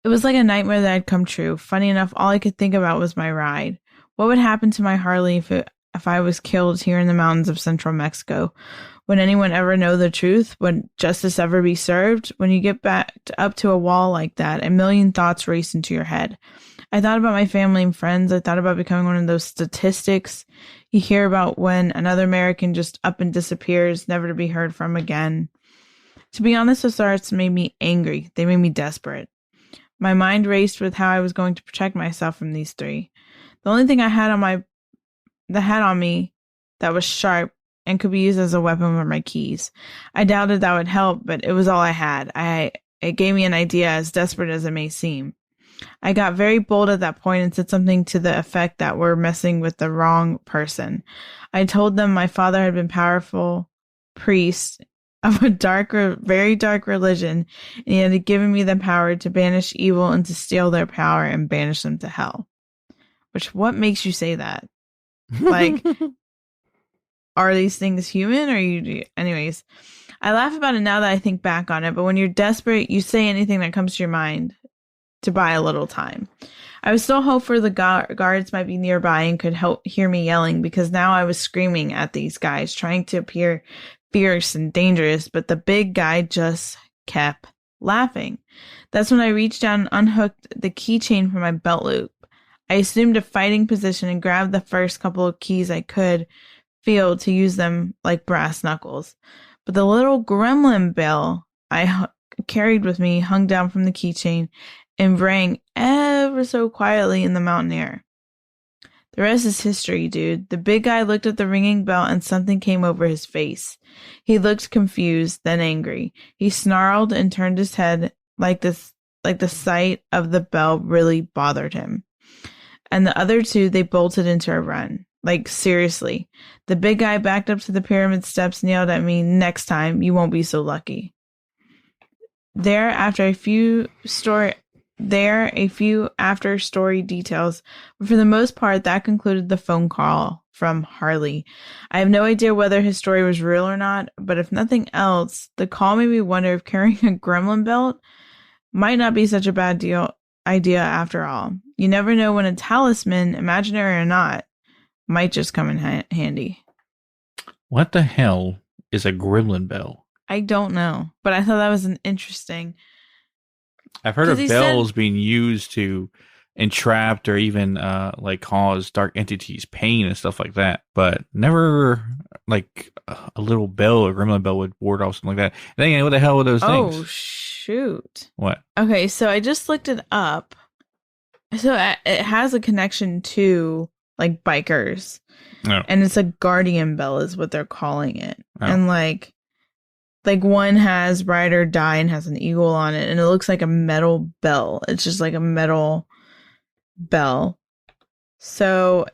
It was like a nightmare that had come true. Funny enough, all I could think about was my ride. What would happen to my Harley if I was killed here in the mountains of central Mexico? Would anyone ever know the truth? Would justice ever be served? When you get backed up to a wall like that, a million thoughts race into your head. I thought about my family and friends. I thought about becoming one of those statistics you hear about when another American just up and disappears, never to be heard from again. To be honest, those thoughts made me angry. They made me desperate. My mind raced with how I was going to protect myself from these three. The only thing I had on me that was sharp and could be used as a weapon were my keys. I doubted that would help, but it was all I had. It gave me an idea, as desperate as it may seem. I got very bold at that point and said something to the effect that we're messing with the wrong person. I told them my father had been powerful priest of a very dark religion, and he had given me the power to banish evil and to steal their power and banish them to hell. Which, what makes you say that? Like, are these things human, or anyways, I laugh about it now that I think back on it, but when you're desperate, you say anything that comes to your mind to buy a little time. I was still hopeful the guards might be nearby and could hear me yelling, because now I was screaming at these guys, trying to appear fierce and dangerous, but the big guy just kept laughing. That's when I reached down and unhooked the keychain from my belt loop. I assumed a fighting position and grabbed the first couple of keys I could feel to use them like brass knuckles. But the little gremlin bell I carried with me hung down from the keychain and rang ever so quietly in the mountain air. The rest is history, dude. The big guy looked at the ringing bell and something came over his face. He looked confused, then angry. He snarled and turned his head like the sight of the bell really bothered him. And the other two, they bolted into a run. Like, seriously. The big guy backed up to the pyramid steps and yelled at me, "Next time, you won't be so lucky." A few after story details, but for the most part, that concluded the phone call from Harley. I have no idea whether his story was real or not, but if nothing else, the call made me wonder if carrying a gremlin belt might not be such a bad idea after all. You never know when a talisman, imaginary or not, might just come in handy. What the hell is a gremlin bell? I don't know, but I thought that was an interesting. I've heard of bells being used to entrap or even like cause dark entities pain and stuff like that, but never like a little bell or gremlin bell would ward off something like that. And then, what the hell were those things? Oh shoot! What? Okay, so I just looked it up. So it has a connection to like bikers, and it's a guardian bell is what they're calling it, and like one has ride or die and has an eagle on it, and it looks like a metal bell. It's just like a metal bell. So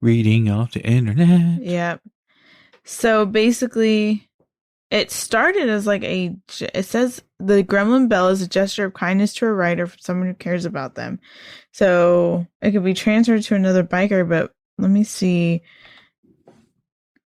reading off the internet. Yep. So basically it started as like it says the gremlin bell is a gesture of kindness to a rider from someone who cares about them. So it could be transferred to another biker, but let me see.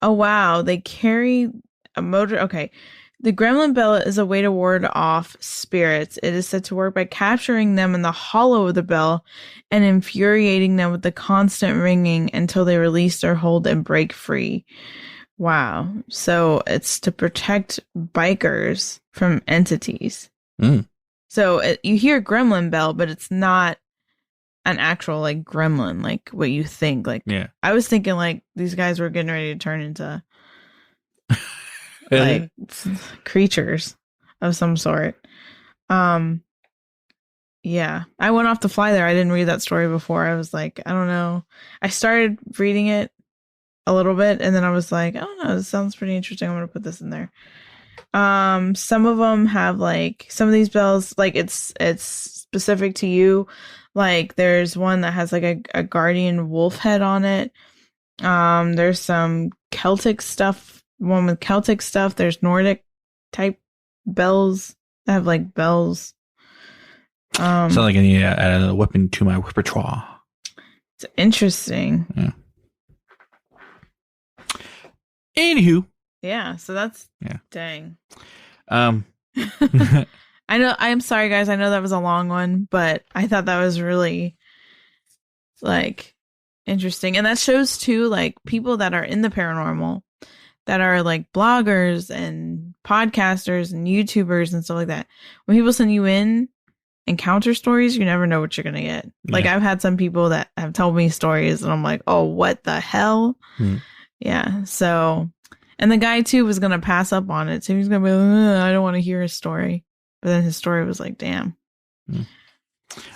Oh wow, they carry a motor. Okay. The gremlin bell is a way to ward off spirits. It is said to work by capturing them in the hollow of the bell and infuriating them with the constant ringing until they release their hold and break free. Wow. So it's to protect bikers from entities. So you hear gremlin bell, but it's not an actual like gremlin, like what you think. Like, I was thinking like these guys were getting ready to turn into like creatures of some sort. Yeah, I went off the fly there. I didn't read that story before. I was like, I don't know. I started reading it a little bit, and then I was like, I don't know. This sounds pretty interesting. I'm gonna put this in there. Some of them have like some of these bells, like it's specific to you. Like there's one that has like a guardian wolf head on it. There's some Celtic stuff. One with Celtic stuff. There's Nordic type bells that have like bells. Sounds like I need to add a weapon to my repertoire. It's interesting. Yeah. Anywho. Yeah, so that's dang. I know. I'm sorry, guys. I know that was a long one, but I thought that was really like interesting, and that shows too, like people that are in the paranormal, that are like bloggers and podcasters and YouTubers and stuff like that. When people send you in encounter stories, you never know what you're gonna get. Like I've had some people that have told me stories, and I'm like, oh, what the hell? Yeah. So, and the guy too was gonna pass up on it, so he was gonna be like, I don't want to hear his story. But then his story was like, damn. I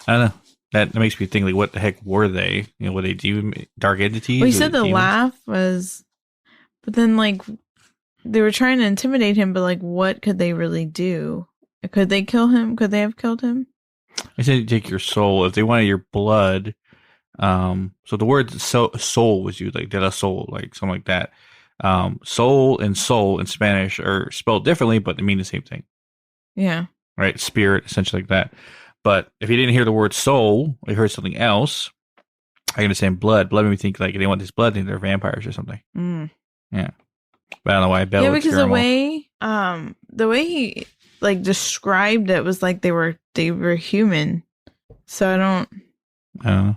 don't know. That makes me think, like, what the heck were they? You know, what they do? Dark entities? Well, he said the laugh was, but then like they were trying to intimidate him, but like, what could they really do? Could they kill him? Could they have killed him? I said take your soul. If they wanted your blood, so the word soul was used, like de la soul, like something like that. Soul and soul in Spanish are spelled differently, but they mean the same thing. Yeah. Right? Spirit, essentially like that. But if you didn't hear the word soul, or you heard something else, I understand blood. Blood made me think like they want this blood, and they're vampires or something. Yeah. But I don't know why Bell. Yeah, because the way he like described it was like they were human. So I don't know.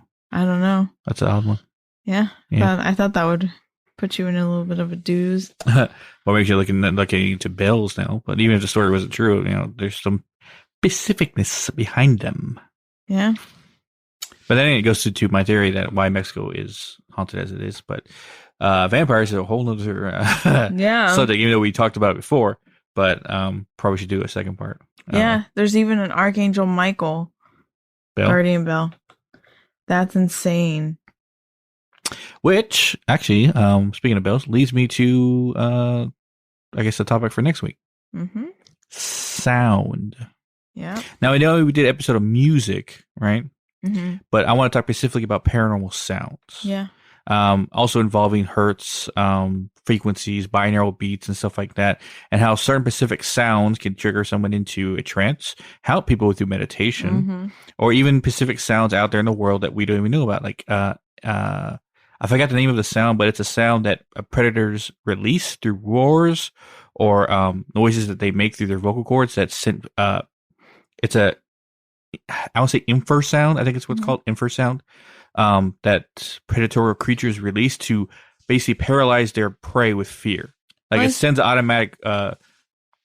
That's an odd one. Yeah. I thought that would put you in a little bit of a dooze. Well, maybe you're looking into bells now. But even if the story wasn't true, you know, there's some specificness behind them. Yeah. But then it goes to my theory that why Mexico is haunted as it is. But vampires are a whole other subject, even though we talked about it before. But probably should do a second part. Yeah, there's even an Archangel Michael guardian bell. That's insane. Which, actually, speaking of bells, leads me to, I guess, the topic for next week. Mm-hmm. Sound. Yeah. Now, I know we did an episode of music, right? Mm-hmm. But I want to talk specifically about paranormal sounds. Yeah. Also involving hertz, frequencies, binaural beats, and stuff like that, and how certain specific sounds can trigger someone into a trance, help people through meditation, or even specific sounds out there in the world that we don't even know about. Like, I forgot the name of the sound, but it's a sound that predators release through roars or noises that they make through their vocal cords. It's I would say infrasound. I think it's what's called infrasound. That predatory creatures release to basically paralyze their prey with fear. Like it sends automatic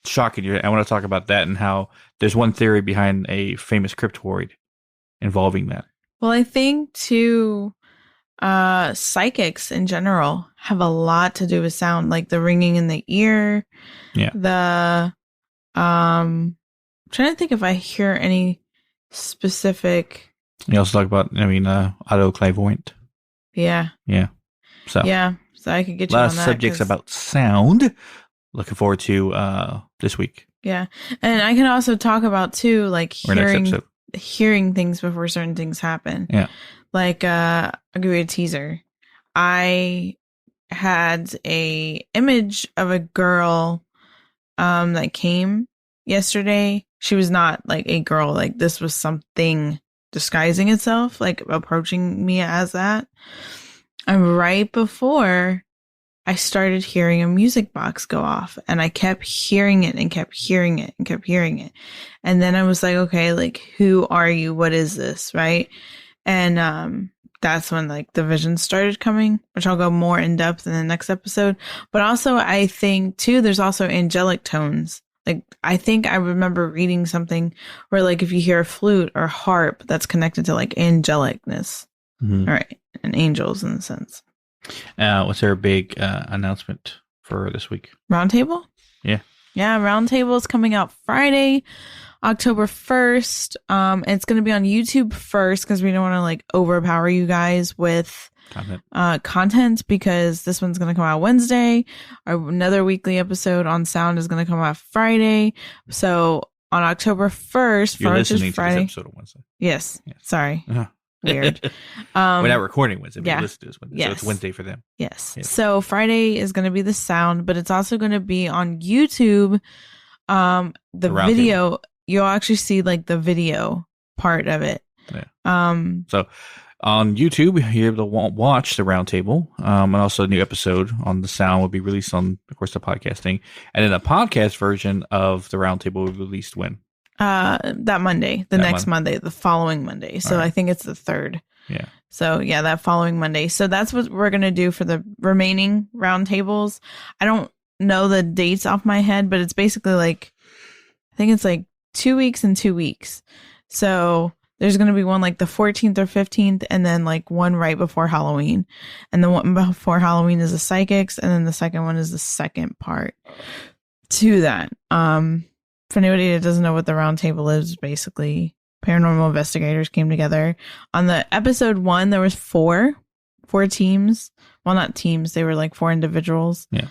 shock in you. I want to talk about that and how there's one theory behind a famous cryptoid involving that. Well, I think too, psychics in general have a lot to do with sound, like the ringing in the ear. Yeah. The I'm trying to think if I hear any specific. You also talk about, auto clairvoyant. Yeah. Yeah. So I could get you a lot on of that, subjects about sound. Looking forward to this week. Yeah, and I can also talk about too, like hearing things before certain things happen. Yeah. Like I'll give you a teaser. I had a image of a girl that came yesterday. She was not like a girl. Like this was something disguising itself, like approaching me as that. And right before I started hearing a music box go off, and I kept hearing it and kept hearing it and kept hearing it. And then I was like, okay, like, who are you? What is this? Right. And that's when like the visions started coming, which I'll go more in depth in the next episode. But also I think too, there's also angelic tones. Like, I think I remember reading something where, like, if you hear a flute or harp, that's connected to, like, angelicness. All right. And angels in a sense. What's our big announcement for this week? Roundtable? Yeah. Yeah, Roundtable is coming out Friday, October 1st. It's going to be on YouTube first because we don't want to, like, overpower you guys with content because this one's going to come out Wednesday. Another weekly episode on sound is going to come out Friday. So on October 1st, you're listening to this episode on Wednesday. Yes. Sorry. Weird. We're not recording Wednesday, but yeah. listen to this Wednesday. So it's Wednesday for them. Yes. Yeah. So Friday is going to be the sound, but it's also going to be on YouTube. The video, table. You'll actually see like the video part of it. Yeah. So on YouTube, you're able to watch the roundtable, and also a new episode on the sound will be released on, of course, the podcasting, and then the podcast version of the roundtable will be released when? That Monday, next Monday, the following Monday. So I think it's the 3rd. Yeah. So yeah, that following Monday. So that's what we're gonna do for the remaining roundtables. I don't know the dates off my head, but it's basically like, I think it's like 2 weeks and 2 weeks. So there's going to be one like the 14th or 15th, and then like one right before Halloween. And the one before Halloween is the psychics, and then the second one is the second part to that. For anybody that doesn't know what the round table is, basically paranormal investigators came together. On the episode 1, there was four teams. Well, not teams, they were like 4 individuals. Yeah.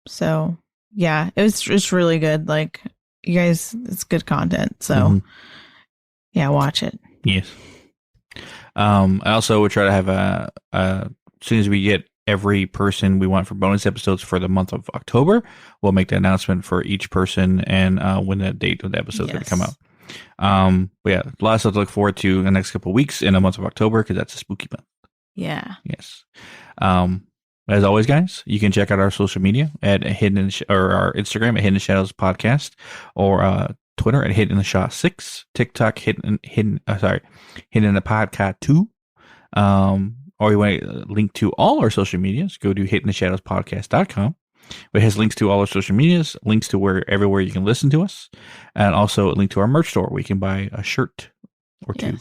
So yeah, it's really good. Like, you guys, it's good content. So yeah, watch it. Yes. I also would try to have as soon as we get every person we want for bonus episodes for the month of October, we'll make the announcement for each person and when the date of the episode's going to come out. But yeah, a lot of stuff to look forward to in the next couple of weeks in the month of October because that's a spooky month. Yeah. Yes. As always, guys, you can check out our social media at or our Instagram at Hidden in the Shadows Podcast, or Twitter at Hidden in the Shaw 6, TikTok Hidden in the Podcast 2. Or you want to link to all our social medias, go to hiddentheshadowspodcast.com. It has links to all our social medias, links to everywhere you can listen to us, and also a link to our merch store where you can buy a shirt or two.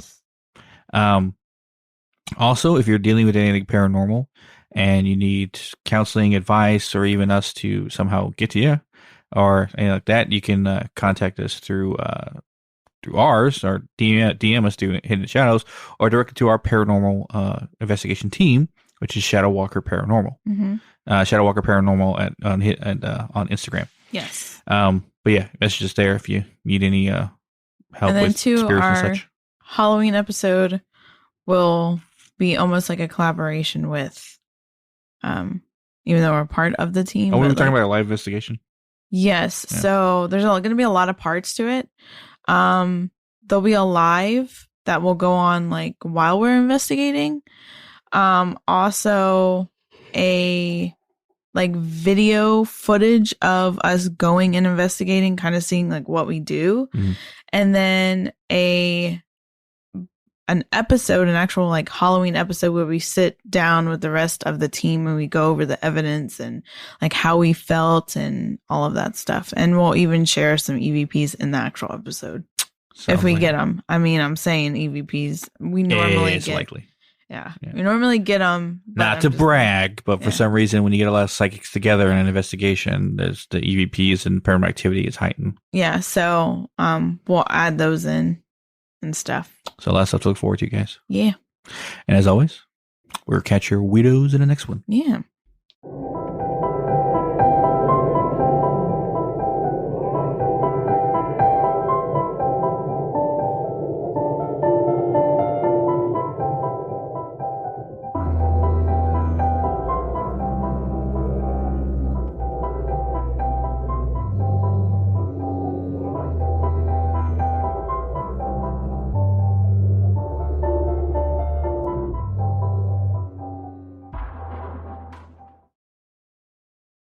Also, if you're dealing with anything paranormal and you need counseling, advice, or even us to somehow get to you or anything like that, you can contact us through ours or DM us through Hidden Shadows or directly to our paranormal investigation team, which is Shadow Walker Paranormal. Shadow Walker Paranormal on Instagram. Yes. But yeah, messages there if you need any help and then with spirits and such. Halloween episode will be almost like a collaboration with, even though we're part of the team. Oh, we were talking about a live investigation? Yes. Yeah. So there's going to be a lot of parts to it. There'll be a live that will go on like while we're investigating. Also a like video footage of us going and investigating, kind of seeing like what we do. And then an actual like Halloween episode where we sit down with the rest of the team and we go over the evidence and like how we felt and all of that stuff. And we'll even share some EVPs in the actual episode. If we get them. I mean, I'm saying EVPs. We normally it's likely. Yeah, we normally get them. Not to brag, but for some reason, when you get a lot of psychics together in an investigation, there's the EVPs and paranormal activity is heightened. Yeah, so we'll add those in and stuff. So lots of stuff to look forward to, guys. Yeah. And as always, we'll catch your weirdos in the next one. Yeah.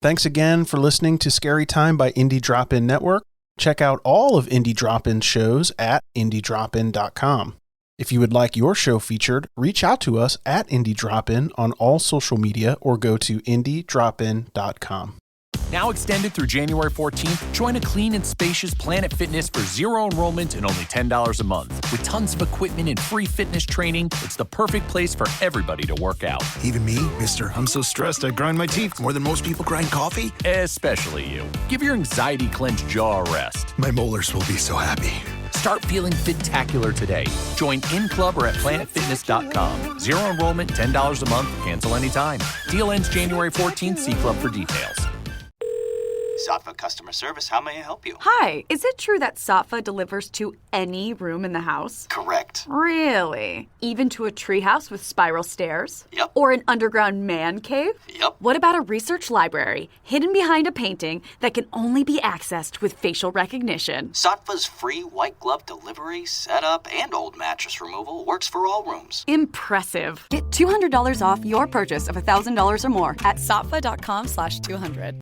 Thanks again for listening to Scary Time by Indie Drop-In Network. Check out all of Indie Drop-In shows at indiedropin.com. If you would like your show featured, reach out to us at Indie Drop-In on all social media or go to indiedropin.com. Now extended through January 14th, join a clean and spacious Planet Fitness for zero enrollment and only $10 a month. With tons of equipment and free fitness training, it's the perfect place for everybody to work out. Even me, mister. I'm so stressed I grind my teeth more than most people grind coffee. Especially you. Give your anxiety-clenched jaw a rest. My molars will be so happy. Start feeling fit-tacular today. Join in club or at planetfitness.com. Zero enrollment, $10 a month, cancel anytime. Deal ends January 14th. See club for details. Satva Customer Service, how may I help you? Hi, is it true that Satva delivers to any room in the house? Correct. Really? Even to a treehouse with spiral stairs? Yep. Or an underground man cave? Yep. What about a research library hidden behind a painting that can only be accessed with facial recognition? Satva's free white glove delivery, setup, and old mattress removal works for all rooms. Impressive. Get $200 off your purchase of $1,000 or more at satva.com/200.